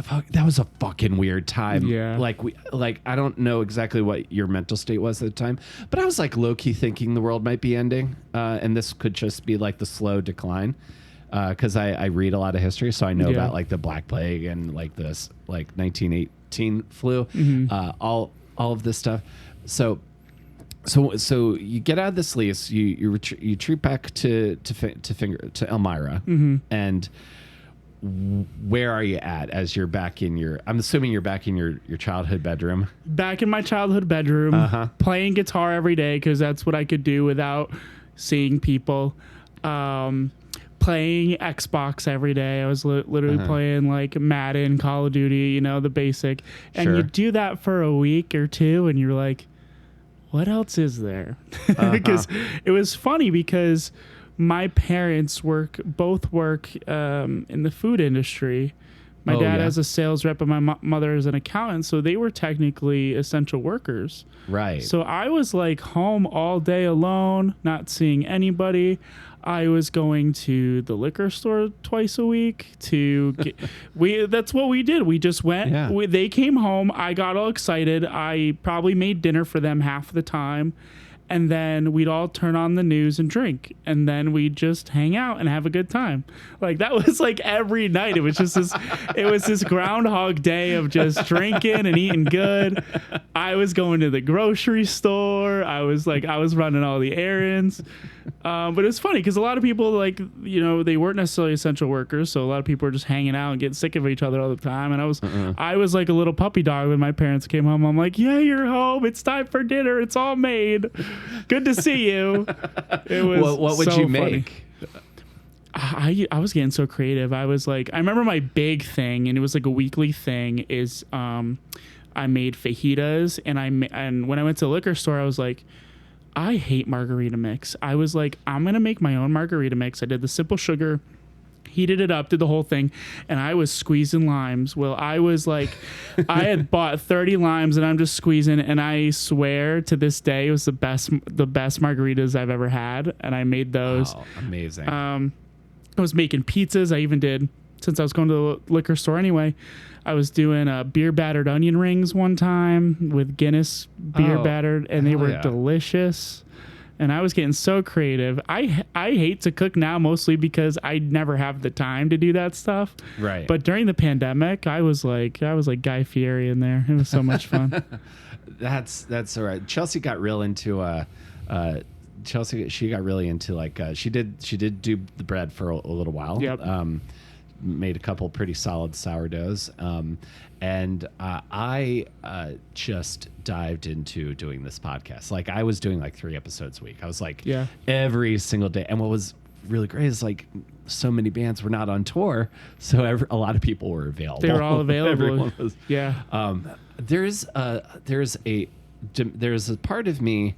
a fucking weird time. Yeah. Like I don't know exactly what your mental state was at the time, but I was like low key thinking the world might be ending. And this could just be like the slow decline. Because I read a lot of history, so I know about like the Black Plague and like this like 1918 flu, all of this stuff. So you get out of this lease, you retreat back to Elmira, and where are you at as you're back in your? I'm assuming you're back in your childhood bedroom. Back in my childhood bedroom, playing guitar every day because that's what I could do without seeing people. Playing Xbox every day. I was literally playing like Madden, Call of Duty, you know, the basic. And you do that for a week or two and you're like, what else is there? Because it was funny because my parents both work in the food industry. My dad has a sales rep and my mother is an accountant. So they were technically essential workers. Right. So I was like home all day alone, not seeing anybody. I was going to the liquor store twice a week to get, that's what we did. We just went, they came home. I got all excited. I probably made dinner for them half the time. And then we'd all turn on the news and drink. And then we'd just hang out and have a good time. Like that was like every night. It was just this Groundhog Day of just drinking and eating good. I was going to the grocery store. I was running all the errands. But it's funny because a lot of people, like, you know, they weren't necessarily essential workers. So a lot of people were just hanging out and getting sick of each other all the time. And I was like a little puppy dog when my parents came home. I'm like, yeah, you're home. It's time for dinner. It's all made. Good to see you. It was what would so you funny. make? I was getting so creative. I was like, I remember my big thing, and it was like a weekly thing, is I made fajitas, and when I went to the liquor store, I was like, I hate margarita mix. I was like, I'm going to make my own margarita mix. I did the simple sugar, heated it up, did the whole thing, and I was squeezing limes. Well, I was like, I had bought 30 limes, and I'm just squeezing, and I swear to this day, it was the best margaritas I've ever had, and I made those. Oh, amazing. I was making pizzas. I even did, since I was going to the liquor store anyway, I was doing beer battered onion rings one time with Guinness beer battered, and they were delicious. And I was getting so creative. I hate to cook now mostly because I never have the time to do that stuff. Right. But during the pandemic, I was like Guy Fieri in there. It was so much fun. That's all right. Chelsea got real into she got really into like she did do the bread for a little while. Yep. Made a couple pretty solid sourdoughs. And I just dived into doing this podcast. Like I was doing like 3 episodes a week. I was like every single day. And what was really great is like so many bands were not on tour, so a lot of people were available. They were all available. Everyone was. Yeah. There's a part of me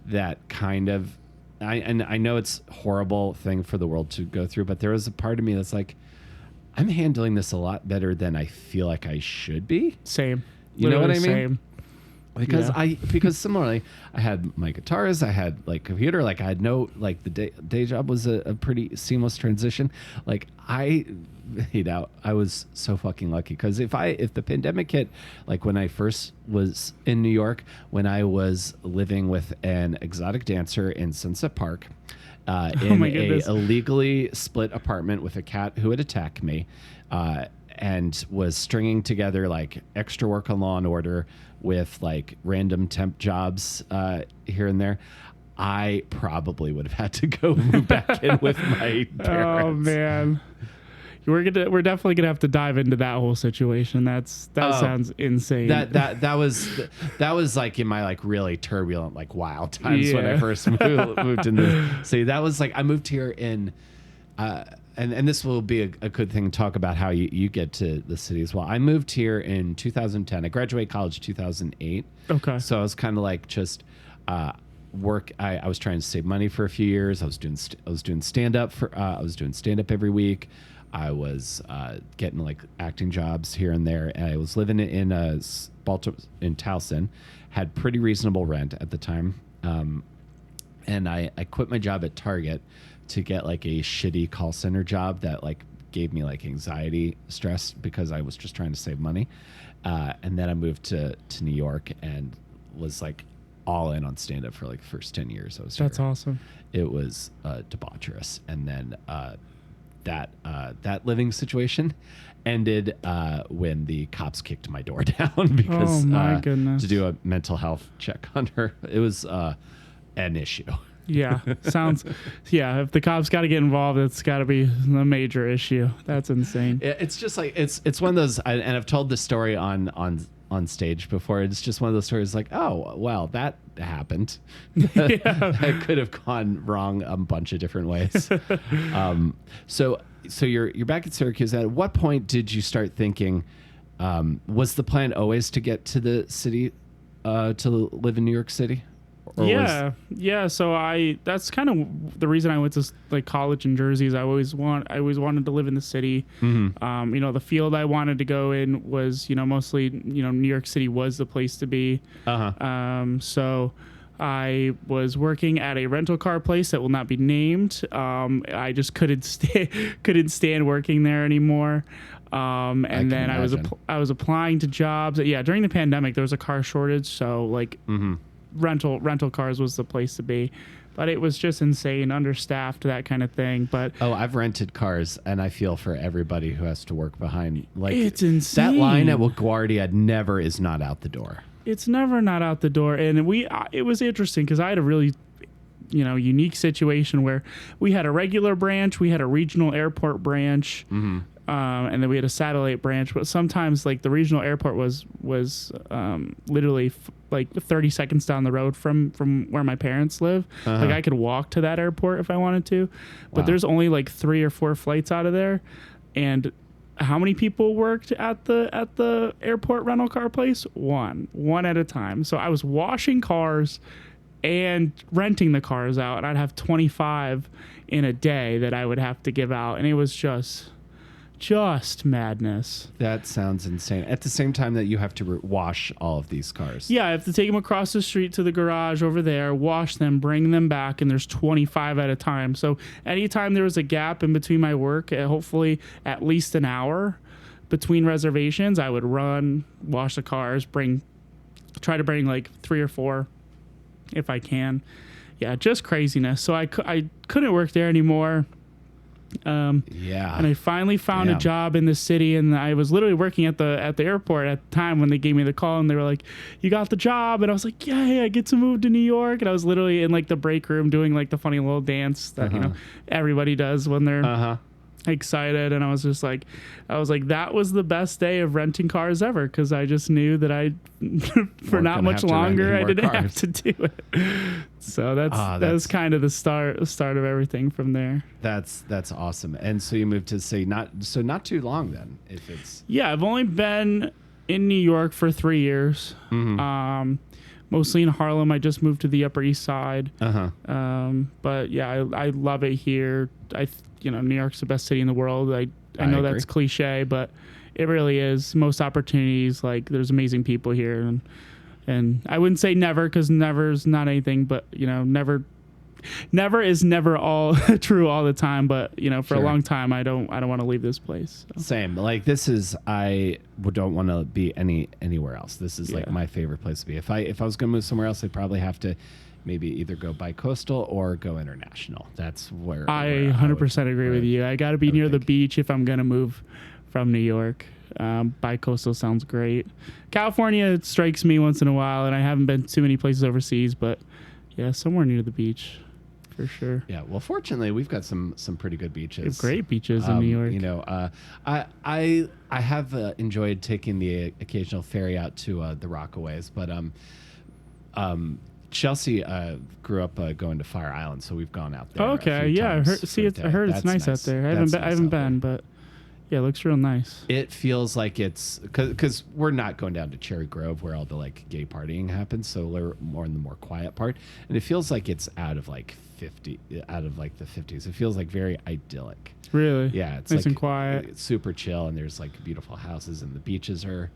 that kind of I know it's a horrible thing for the world to go through, but there is a part of me that's like, I'm handling this a lot better than I feel like I should be. Same. You know what I mean? Same. Because similarly, I had my guitars, I had like computer, like I had no, like the day job was a pretty seamless transition. Like I was so fucking lucky because if the pandemic hit, like when I first was in New York, when I was living with an exotic dancer in Sunset Park, in a illegally split apartment with a cat who had attacked me, and was stringing together like extra work on Law and Order with like random temp jobs here and there, I probably would have had to go move back in with my parents. Oh man. we're definitely gonna have to dive into that whole situation. That sounds insane. That was like in my like really turbulent like wild times when I first moved in the city. That was like I moved here in and this will be a good thing to talk about how you get to the city as well. I moved here in 2010. I graduated college 2008. Okay. So I was kind of like just work. I was trying to save money for a few years. I was doing stand up I was doing stand up every week. I was getting like acting jobs here and there. And I was living in Baltimore in Towson, had pretty reasonable rent at the time. And I quit my job at Target to get like a shitty call center job that like gave me like anxiety, stress because I was just trying to save money. And then I moved to New York and was like all in on stand up for like the first 10 years I was here. That's awesome. It was debaucherous. And then that living situation ended when the cops kicked my door down because goodness. to do a mental health check on her. It was an issue. Yeah, sounds. Yeah, if the cops got to get involved, it's got to be a major issue. That's insane. It's just like it's one of those, and I've told this story on stage before. It's just one of those stories like, oh well, that happened. That could have gone wrong a bunch of different ways. So you're back at Syracuse. At what point did you start thinking? Was the plan always to get to the city, to live in New York City? Yeah. So that's kind of the reason I went to like college in Jersey. Is I always wanted to live in the city. Mm-hmm. The field I wanted to go in was, mostly, New York City was the place to be. So I was working at a rental car place that will not be named. I just couldn't stand working there anymore. And then I was applying to jobs. Yeah, during the pandemic there was a car shortage, so like. Mm-hmm. rental cars was the place to be, but it was just insane, understaffed, that kind of thing. But I've rented cars and I feel for everybody who has to work behind, like, it's insane. That line at LaGuardia never is not out the door. It's never not out the door. And it was interesting because I had a really unique situation where we had a regular branch, we had a regional airport branch. Mm-hmm. And then we had a satellite branch, but sometimes like the regional airport was literally like 30 seconds down the road from where my parents live. Like I could walk to that airport if I wanted to, but there's only like 3 or 4 flights out of there. And how many people worked at the airport rental car place? One at a time. So I was washing cars and renting the cars out, and I'd have 25 in a day that I would have to give out, and it was just madness. That sounds insane. At the same time that you have to wash all of these cars. Yeah, I have to take them across the street to the garage over there, wash them, bring them back, and there's 25 at a time. So anytime there was a gap in between my work, hopefully at least an hour between reservations, I would run, wash the cars, try to bring like 3 or 4 if I can. Yeah, just craziness. So I couldn't work there anymore. And I finally found a job in the city, and I was literally working at the airport at the time when they gave me the call, and they were like, "You got the job," and I was like, "Yay, I get to move to New York!" And I was literally in like the break room doing like the funny little dance that everybody does when they're excited, and I was like, that was the best day of renting cars ever, because I just knew that for not much longer I didn't have to do it. So that's kind of the start of everything from there. That's awesome. And so you moved to say not too long then, if it's I've only been in New York for 3 years. Mm-hmm. Mostly in Harlem. I just moved to the Upper East Side. But yeah, I love it here. New York's the best city in the world. I know that's cliche, but it really is. Most opportunities, like there's amazing people here, and I wouldn't say never, because never's not anything, but never is never all true all the time. But for a long time, I don't want to leave this place. So. Same. Like this is, I don't want to be anywhere else. This is like my favorite place to be. If I was gonna move somewhere else, I'd probably have to maybe either go bi-coastal or go international. That's where I 100% agree with you. I got to be near the beach if I'm gonna move from New York. Bi-coastal sounds great. California strikes me once in a while, and I haven't been too many places overseas, but yeah, somewhere near the beach for sure. Yeah. Well, fortunately, we've got some pretty good beaches. Great beaches in New York. You know, I have enjoyed taking the occasional ferry out to the Rockaways, but Chelsea grew up going to Fire Island, so we've gone out there. Okay, yeah, I heard it's nice out there. I haven't been, but yeah, it looks real nice. It feels like it's because we're not going down to Cherry Grove where all the like gay partying happens, so we're more in the more quiet part, and it feels like it's out of like the 50s. It feels like very idyllic. Really? Yeah, it's nice like and quiet. It's super chill, and there's like beautiful houses, and the beaches are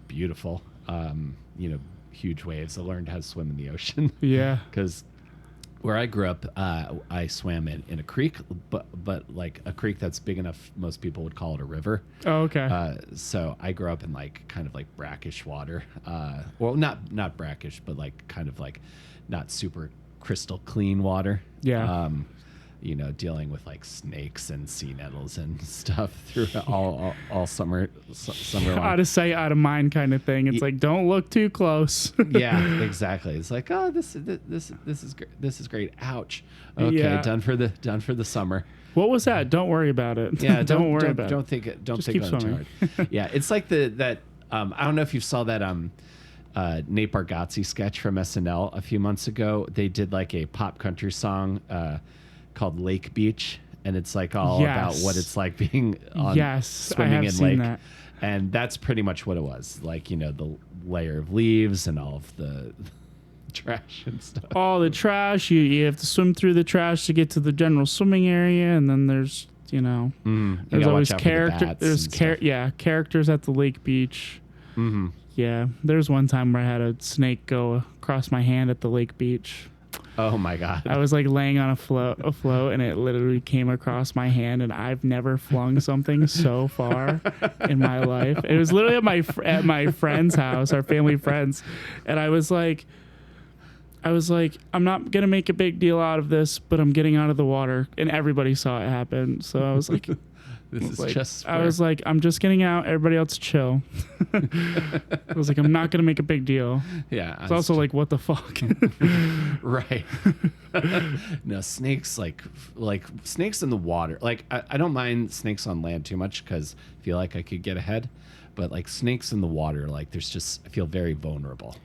beautiful. You know, huge waves. I learned how to swim in the ocean. Yeah. Because where I grew up, I swam in a creek, but like a creek that's big enough, most people would call it a river. Oh, okay. So I grew up in like kind of like brackish water. Well, not brackish, but like kind of like not super crystal clean water. Yeah. You know, dealing with like snakes and sea nettles and stuff through all summer long. Out of sight, out of mind kind of thing. It's like, don't look too close. Yeah, exactly. It's like, oh, this is great. This is great. Ouch. Okay, Yeah. done for the summer. What was that? Don't worry about it. Yeah, don't worry about it. Don't think it. Don't Just think keep about it too hard. Yeah, it's like that. I don't know if you saw that Nate Bargatze sketch from SNL a few months ago. They did like a pop country song called Lake Beach, and it's like all about what it's like being on swimming in lake. That. And that's pretty much what it was. Like, you know, the layer of leaves and all of the trash and stuff. All the trash. You have to swim through the trash to get to the general swimming area, and then there's, you know, there's always characters. There's characters at the lake beach. Mm-hmm. Yeah, there's one time where I had a snake go across my hand at the lake beach. Oh my God. I was like laying on a float, and it literally came across my hand, and I've never flung something so far in my life. It was literally at my friend's house, our family friends, and I was like, I'm not gonna make a big deal out of this, but I'm getting out of the water, and everybody saw it happen. So I was like, I was like, I'm just getting out. Everybody else chill. I was like, I'm not gonna make a big deal. Yeah. It's also like, what the fuck? Right. No, snakes like snakes in the water. Like I don't mind snakes on land too much because I feel like I could get ahead, but like snakes in the water, like I feel very vulnerable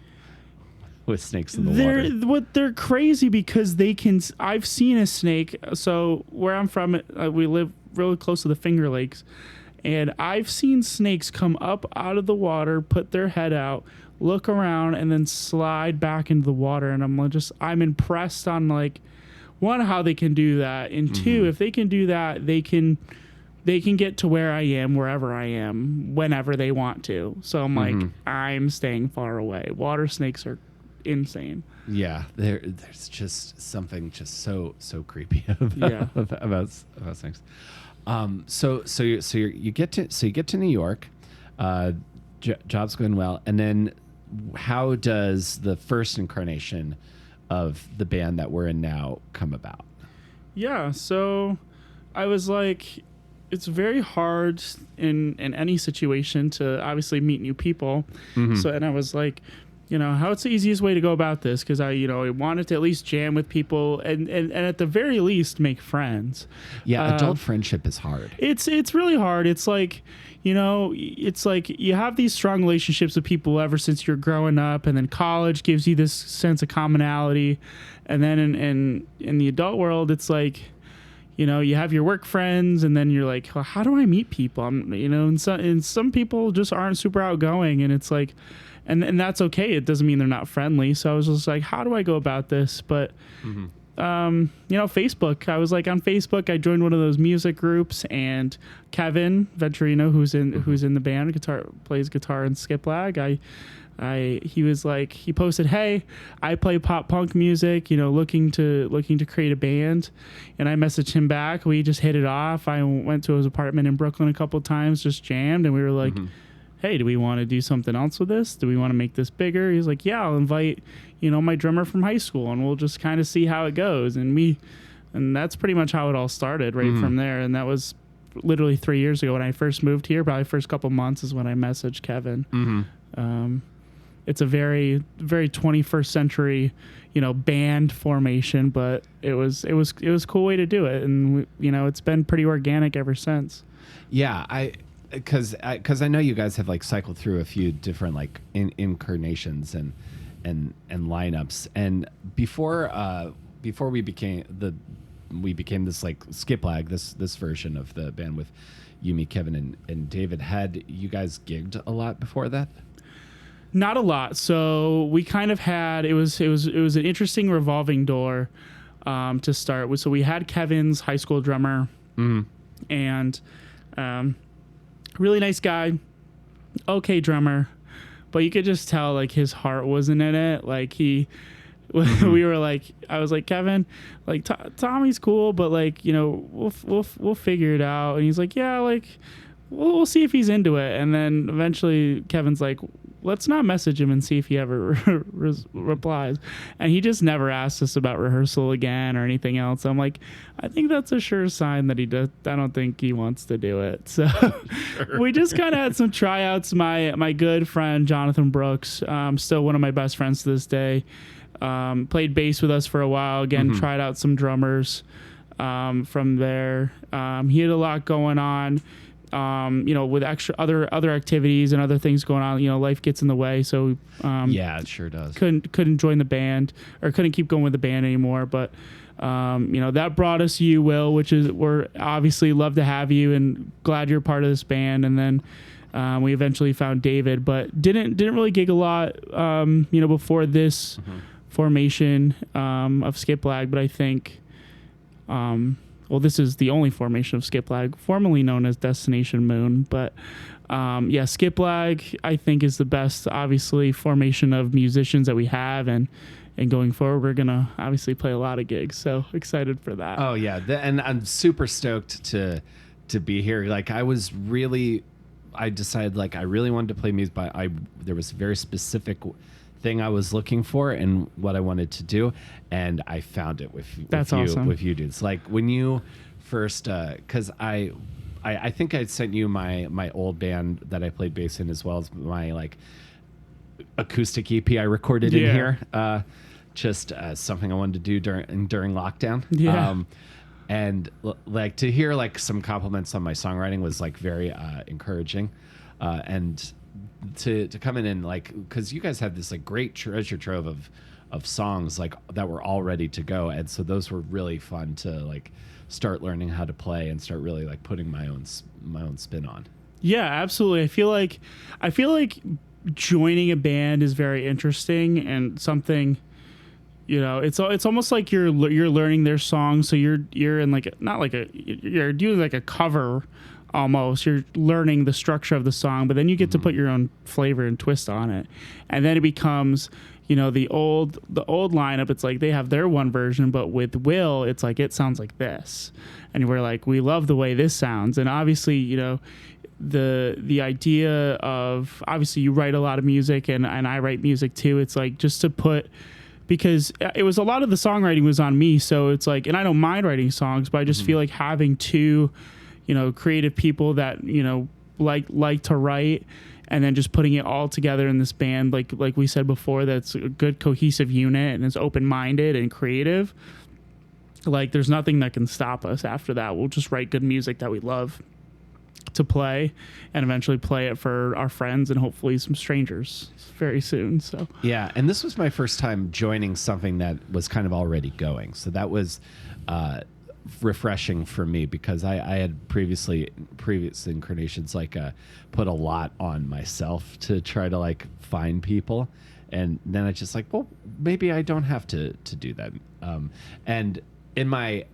with snakes in the water. They're crazy because they can. I've seen a snake. So where I'm from, we live really close to the Finger Lakes, and I've seen snakes come up out of the water, put their head out, look around, and then slide back into the water. And I'm impressed on like, one, how they can do that, and two, if they can do that, they can get to where I am, wherever I am, whenever they want to. So I'm like, I'm staying far away. Water snakes are insane. Yeah, there's just something just so creepy about snakes. So you get to New York, job's going well, and then how does the first incarnation of the band that we're in now come about? Yeah, so I was like, it's very hard in any situation to obviously meet new people. So, and I was like, you know, how's the easiest way to go about this? Because I wanted to at least jam with people and at the very least make friends. Yeah, adult friendship is hard. It's really hard. It's like, it's like you have these strong relationships with people ever since you're growing up, and then college gives you this sense of commonality, and then in the adult world, it's like, you have your work friends, and then you're like, well, how do I meet people? And some people just aren't super outgoing, and it's like. And that's okay. It doesn't mean they're not friendly. So I was just like, how do I go about this? But, Facebook. I was like on Facebook. I joined one of those music groups, and Kevin Venturino, who's in the band, plays guitar in Skiplag. He was like, he posted, hey, I play pop punk music, looking to create a band. And I messaged him back. We just hit it off. I went to his apartment in Brooklyn a couple of times, just jammed, and we were like, hey, do we want to do something else with this? Do we want to make this bigger? He's like, yeah, I'll invite, my drummer from high school, and we'll just kind of see how it goes. And that's pretty much how it all started right from there. And that was literally 3 years ago when I first moved here. Probably first couple months is when I messaged Kevin. it's a very, very 21st century, band formation, but it was a cool way to do it. And, it's been pretty organic ever since. Yeah. Because I know you guys have like cycled through a few different like incarnations and lineups, and before we became this like Skiplag, this version of the band with Yumi, Kevin, and David. Had you guys gigged a lot before that? Not a lot. So we kind of had it was an interesting revolving door to start with. So we had Kevin's high school drummer, and really nice guy, okay drummer, but you could just tell like his heart wasn't in it. Like we were like, I was like, Kevin, like Tommy's cool, but like we'll figure it out. And he's like, yeah, like we'll see if he's into it. And then eventually Kevin's like, let's not message him and see if he ever replies. And he just never asked us about rehearsal again or anything else. I'm like, I think that's a sure sign that he does. I don't think he wants to do it. So sure. We just kind of had some tryouts. My good friend, Jonathan Brooks, still one of my best friends to this day, played bass with us for a while. Again, tried out some drummers from there. He had a lot going on. With extra other activities and other things going on, life gets in the way. So, yeah, it sure does. Couldn't join the band or couldn't keep going with the band anymore. But, that brought us you, Will, which is, we're obviously love to have you and glad you're part of this band. And then, we eventually found David, but didn't really gig a lot, before this formation, of Skiplag. But I think, this is the only formation of Skiplag, formerly known as Destination Moon. But Skiplag, I think, is the best, obviously, formation of musicians that we have. And going forward, we're going to obviously play a lot of gigs. So excited for that. Oh, yeah. And I'm super stoked to be here. Like, I decided, like, I really wanted to play music, but there was a very specific thing I was looking for and what I wanted to do, and I found it with awesome. With you dudes. Like when you first, because I think I sent you my old band that I played bass in, as well as my like acoustic EP I recorded in here. Just something I wanted to do during lockdown. Yeah. And like to hear like some compliments on my songwriting was like very encouraging, and to come in and like, because you guys had this like great treasure trove of songs like that were all ready to go, and so those were really fun to like start learning how to play and start really like putting my own spin on. Yeah, absolutely. I feel like joining a band is very interesting and something, it's almost like you're learning their songs, so you're in like you're doing like a cover. Almost, you're learning the structure of the song, but then you get to put your own flavor and twist on it, and then it becomes, the old lineup. It's like they have their one version, but with Will, it's like it sounds like this, and we're like, we love the way this sounds. And obviously, the idea of, obviously you write a lot of music, and I write music too. It's like just to put, because it was a lot of the songwriting was on me, so it's like, and I don't mind writing songs, but I just feel like having two creative people that, like to write, and then just putting it all together in this band, like we said before, that's a good cohesive unit and is open-minded and creative. Like there's nothing that can stop us after that. We'll just write good music that we love to play, and eventually play it for our friends and hopefully some strangers very soon. So yeah, and this was my first time joining something that was kind of already going. So that was refreshing for me, because I had previous incarnations like put a lot on myself to try to like find people, and then I just like, well, maybe I don't have to do that. And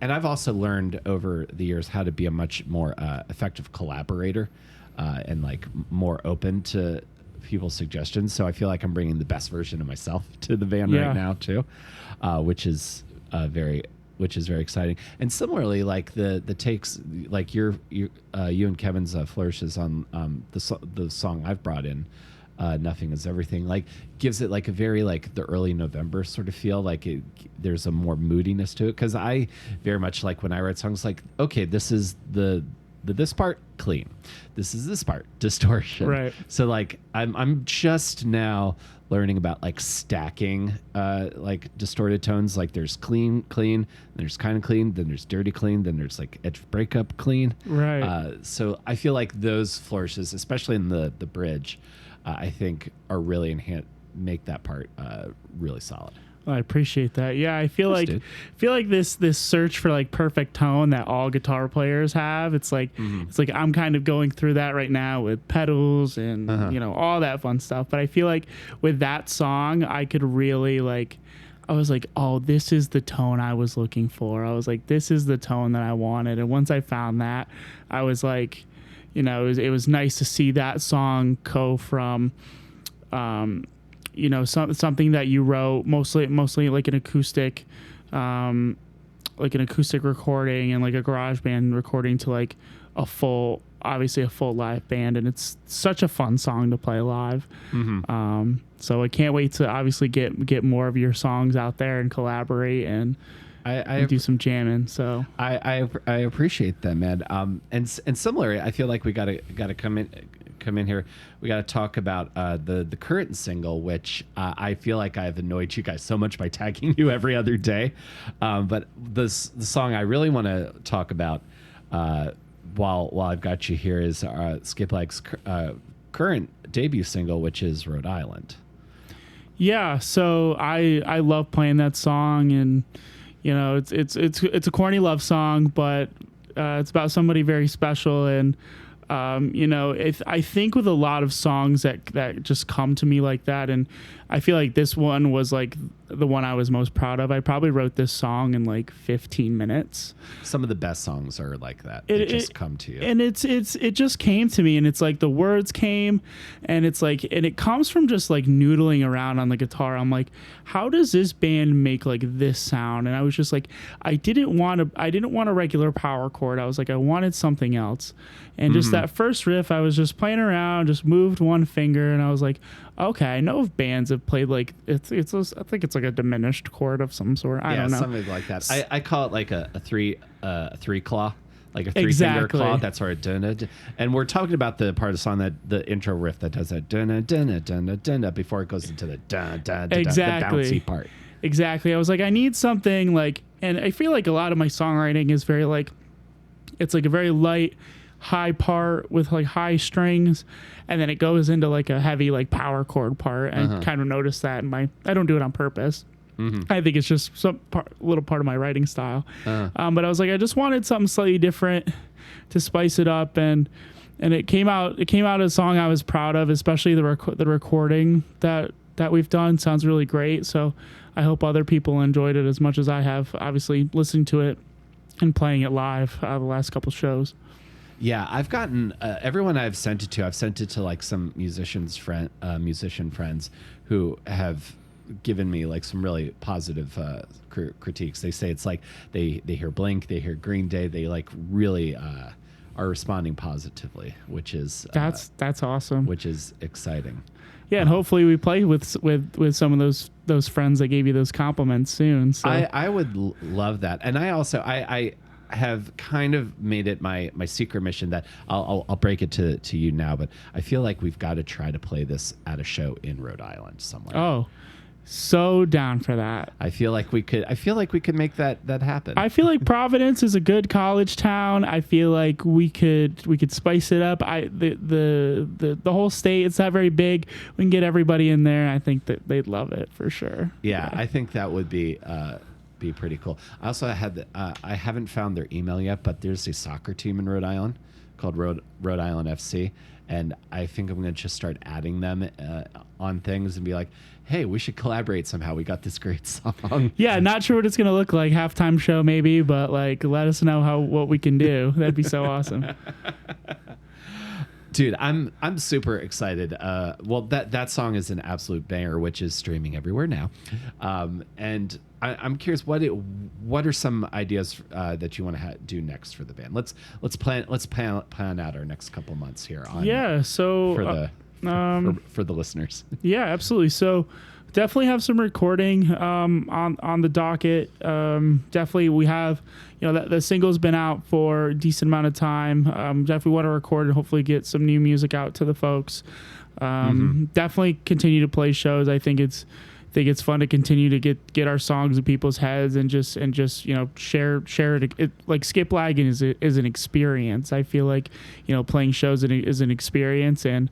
I've also learned over the years how to be a much more effective collaborator, and like more open to people's suggestions. So I feel like I'm bringing the best version of myself to the band right now too, which is very exciting. And similarly, like the takes, like you and Kevin's flourishes on the song I've brought in, Nothing Is Everything, like gives it like a very like the early November sort of feel. Like there's a more moodiness to it, because I very much like when I write songs, like, okay, this is this part clean, this is this part distortion, right? So like I'm just now learning about like stacking like distorted tones. Like there's clean, then there's kind of clean, then there's dirty clean, then there's like edge breakup clean. Right. So I feel like those flourishes, especially in the bridge, I think are really make that part really solid. I appreciate that. Yeah, I feel like this search for like perfect tone that all guitar players have. It's like I'm kind of going through that right now with pedals and all that fun stuff. But I feel like with that song, I could really I was like, oh, this is the tone I was looking for. I was like, this is the tone that I wanted. And once I found that, I was like, it was nice to see that song go from something that you wrote mostly like an acoustic recording and like a garage band recording to like a full live band. And it's such a fun song to play live. So I can't wait to obviously get more of your songs out there and collaborate and do some jamming. So I appreciate that, man. And similarly, I feel like we gotta come in here. We got to talk about the current single, which I feel like I've annoyed you guys so much by tagging you every other day. But the song I really want to talk about while I've got you here is Skip Like's current debut single, which is Rhode Island. Yeah, so I love playing that song, and it's a corny love song, but it's about somebody very special. And I think with a lot of songs that just come to me like that, and I feel like this one was like the one I was most proud of. I probably wrote this song in like 15 minutes. Some of the best songs are like that. They just come to you. And it just came to me, and it's like the words came, and it's like, and it comes from just like noodling around on the guitar. I'm like, how does this band make like this sound? And I was just like, I didn't want a regular power chord. I was like, I wanted something else. And just that first riff, I was just playing around, just moved one finger, and I was like, okay, I know if bands have played like I think it's like a diminished chord of some sort. I don't know, something like that. I call it like a three claw, like a three finger claw. That's where it dun. And we're talking about the part of the song that the intro riff that does that dun dun dun dun before it goes into the dun dun dun, the bouncy part. Exactly. I was like, I need something like, and I feel like a lot of my songwriting is very like, it's like a very light high part with like high strings, and then it goes into like a heavy like power chord part. And I kind of noticed that in I don't do it on purpose. I think it's just little part of my writing style. But I was like, I just wanted something slightly different to spice it up, and it came out as a song I was proud of, especially the recording that we've done sounds really great. So I hope other people enjoyed it as much as I have, obviously listening to it and playing it live the last couple shows. Yeah, I've gotten everyone I've sent it to like some musician friends who have given me like some really positive critiques. They say it's like they hear Blink, they hear Green Day, they like really are responding positively, which is that's awesome, which is exciting. Yeah, and hopefully we play with some of those friends that gave you those compliments soon. So I would love that, and I also I have kind of made it my secret mission that I'll break it to you now, but I feel like we've got to try to play this at a show in Rhode Island somewhere. Oh, so down for that. I feel like we could make that happen. I feel like Providence is a good college town. I feel like we could spice it up. The whole state, it's not very big. We can get everybody in there. I think that they'd love it for sure. Yeah. I think that would be pretty cool. I also had I haven't found their email yet, but there's a soccer team in Rhode Island called Rhode Island FC, and I think I'm going to just start adding them on things and be like, hey, we should collaborate somehow. We got this great song. Yeah, not sure what it's going to look like, halftime show maybe, but like let us know what we can do. That'd be so awesome. Dude, I'm super excited. Well, that song is an absolute banger, which is streaming everywhere now. And I'm curious, what are some ideas that you want to do next for the band? Let's plan out our next couple months here. For the listeners. Yeah, absolutely. So definitely have some recording on the docket. Definitely we have, that the single's been out for a decent amount of time. Definitely want to record and hopefully get some new music out to the folks. Definitely continue to play shows. I think it's fun to continue to get our songs in people's heads and just share it. Like skip lagging is an experience. I feel like playing shows is an experience, and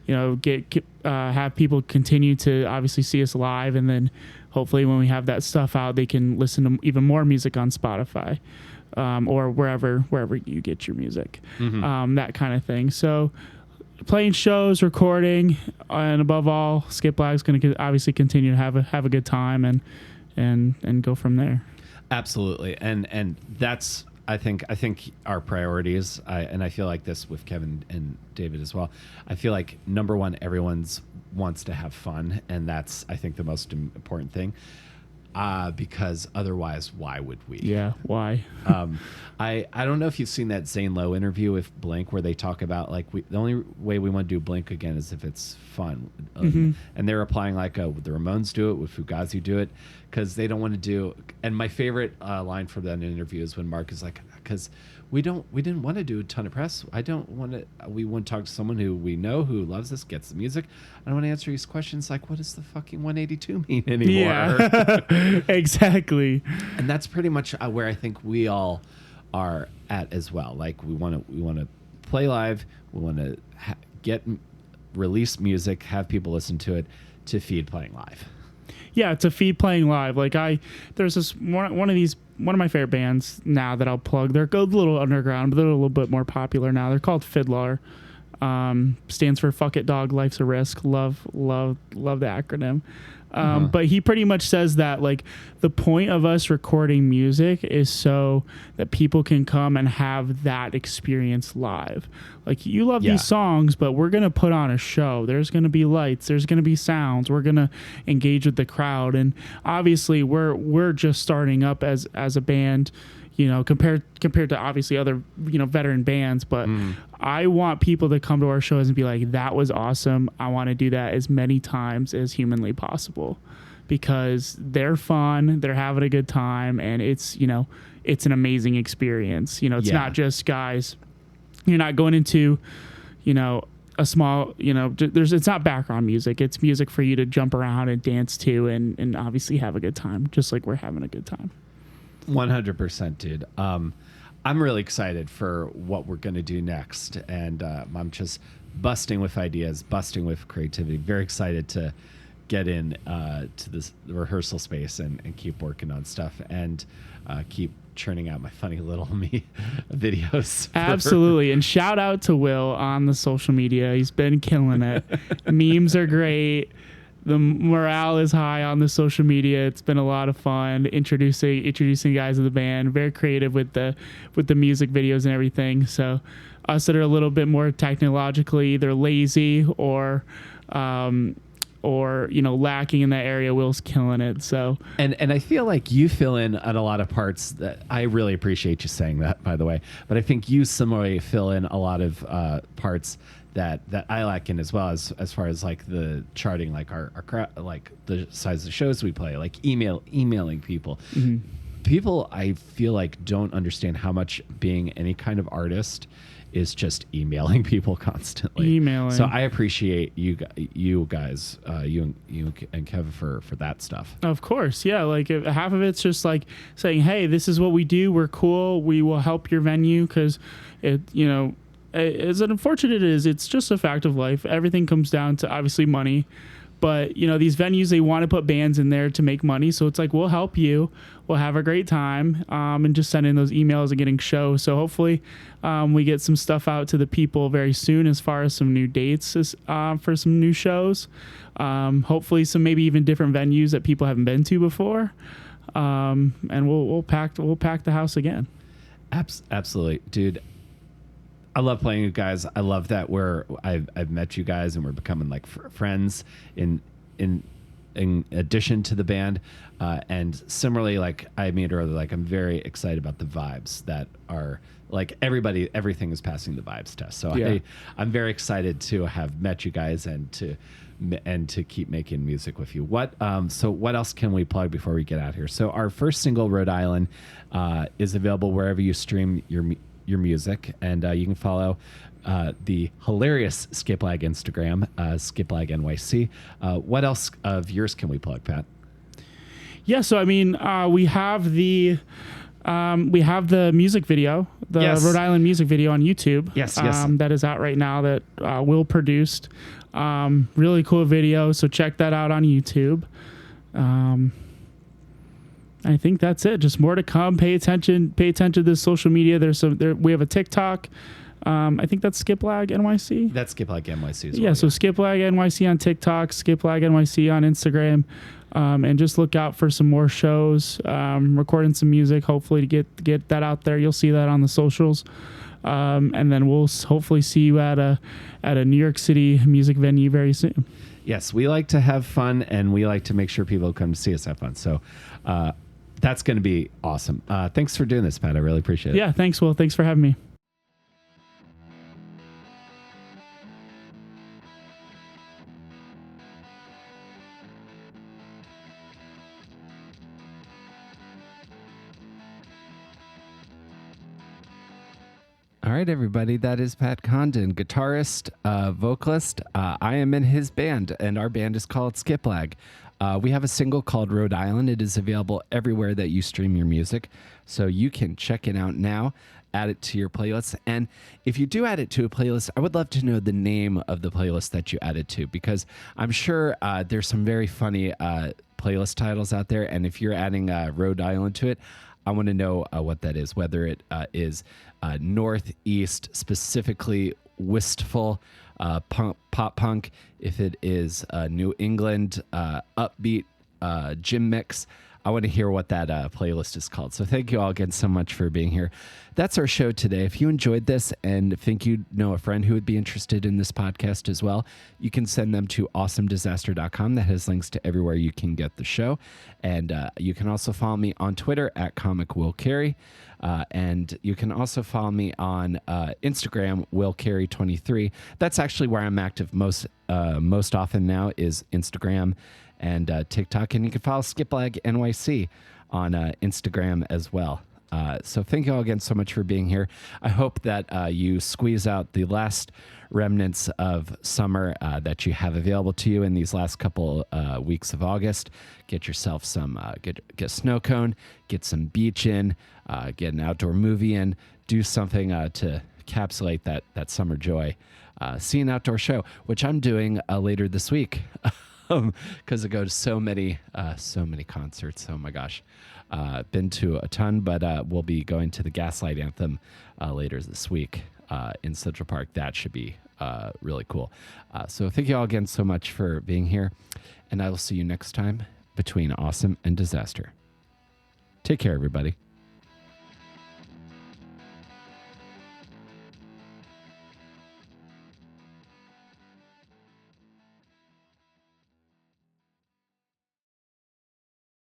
have people continue to obviously see us live, and then hopefully when we have that stuff out, they can listen to even more music on Spotify or wherever you get your music, that kind of thing. So playing shows, recording, and above all, Skip Lag's going to obviously continue to have a good time and go from there. Absolutely, and that's I think our priorities. And I feel like this with Kevin and David as well. I feel like number one, everyone's wants to have fun, and that's I think the most important thing. Because otherwise, why would we? Yeah, why? I don't know if you've seen that Zane Lowe interview with Blink where they talk about like the only way we want to do Blink again is if it's fun, and they're applying like the Ramones do it, with Fugazi do it, because they don't want to do. And my favorite line from that interview is when Mark is like, because we didn't want to do a ton of press. We want to talk to someone who we know, who loves us, gets the music. I don't want to answer these questions like, what does the fucking 182 mean anymore? Yeah, exactly. And that's pretty much where I think we all are at as well. Like we want to play live. We want to release music, have people listen to it, to feed playing live. Yeah, to feed playing live. Like there's this one of my favorite bands now that I'll plug. They're a little underground, but they're a little bit more popular now. They're called Fiddler. Stands for Fuck It Dog, Life's a Risk. Love the acronym. But he pretty much says that like the point of us recording music is so that people can come and have that experience live. Like you love these songs, but we're going to put on a show. There's going to be lights, there's going to be sounds. We're going to engage with the crowd. And obviously we're just starting up as a band, compared to obviously other, veteran bands, but I want people to come to our shows and be like, that was awesome. I want to do that as many times as humanly possible, because they're fun, they're having a good time, and it's an amazing experience. It's not just guys, you're not going into, a small, it's not background music. It's music for you to jump around and dance to and obviously have a good time, just like we're having a good time. 100%, dude. I'm really excited for what we're going to do next, and I'm just busting with ideas, busting with creativity. Very excited to get in to this rehearsal space and keep working on stuff and keep churning out my funny little me videos. Absolutely. And shout out to Will on the social media. He's been killing it. Memes are great. The morale is high on the social media. It's been a lot of fun introducing guys to the band. Very creative with the music videos and everything. So us that are a little bit more technologically either lazy or lacking in that area, Will's killing it. So and I feel like you fill in on a lot of parts that I really appreciate you saying that, by the way. But I think you similarly fill in a lot of parts that I lack in as well, as far as like the charting, like our like the size of the shows we play, like emailing people. People I feel like don't understand how much being any kind of artist is just emailing people constantly. So I appreciate you guys, you and Kevin for that stuff. Of course, yeah. Like half of it's just like saying, "Hey, this is what we do. We're cool. We will help your venue," because as unfortunate it is, it's just a fact of life. Everything comes down to obviously money, but these venues, they want to put bands in there to make money. So it's like, we'll help you. We'll have a great time, and just send in those emails and getting shows. So hopefully we get some stuff out to the people very soon as far as some new dates for some new shows. Hopefully some maybe even different venues that people haven't been to before. And we'll pack the house again. Absolutely, dude. I love playing with you guys. I love that I've met you guys and we're becoming like friends in addition to the band. And similarly, like I mean earlier, like I'm very excited about the vibes that are like everything is passing the vibes test. So yeah. I'm very excited to have met you guys and to keep making music with you. So what else can we plug before we get out here? So our first single, Rhode Island, is available wherever you stream your your music, and you can follow the hilarious Skiplag Instagram, Skiplag NYC. What else of yours can we plug, Pat? Yeah, so I mean, we have the music video, the Yes. Rhode Island music video on YouTube. Yes. That is out right now that Will produced. Really cool video, so check that out on YouTube. I think that's it. Just more to come. Pay attention to this social media. We have a TikTok. I think that's Skiplag NYC. That's Skiplag NYC as well. Yeah, so Skiplag NYC on TikTok, Skiplag NYC on Instagram. And just look out for some more shows, recording some music, hopefully to get that out there. You'll see that on the socials. And then we'll hopefully see you at a New York City music venue very soon. Yes, we like to have fun, and we like to make sure people come to see us have fun. So that's going to be awesome. Thanks for doing this, Pat. I really appreciate it. Yeah, thanks, Will. Thanks for having me. All right, everybody. That is Pat Condon, guitarist, vocalist. I am in his band, and our band is called Skiplag. We have a single called Rhode Island. It is available everywhere that you stream your music, so you can check it out now, add it to your playlist. And if you do add it to a playlist, I would love to know the name of the playlist that you add it to, because I'm sure there's some very funny playlist titles out there, and if you're adding Rhode Island to it, I want to know what that is, whether it is Northeast, specifically wistful, pop punk, if it is New England, upbeat, gym mix. I want to hear what that playlist is called. So thank you all again so much for being here. That's our show today. If you enjoyed this and think you know a friend who would be interested in this podcast as well, you can send them to awesomedisaster.com. That has links to everywhere you can get the show. And you can also follow me on Twitter at Comic Will Carey. And you can also follow me on Instagram, Will Carey 23. That's actually where I'm active most often now, is Instagram and TikTok. And you can follow Skiplag NYC on Instagram as well. So thank you all again so much for being here. I hope that you squeeze out the last remnants of summer that you have available to you in these last couple weeks of August. Get yourself some, get a snow cone, get some beach in, get an outdoor movie in, do something to encapsulate that summer joy. See an outdoor show, which I'm doing later this week. Because I go to so many concerts. Oh my gosh, been to a ton, but we'll be going to the Gaslight Anthem later this week in Central Park. That should be really cool. So thank you all again so much for being here, and I will see you next time between Awesome and Disaster. Take care, everybody.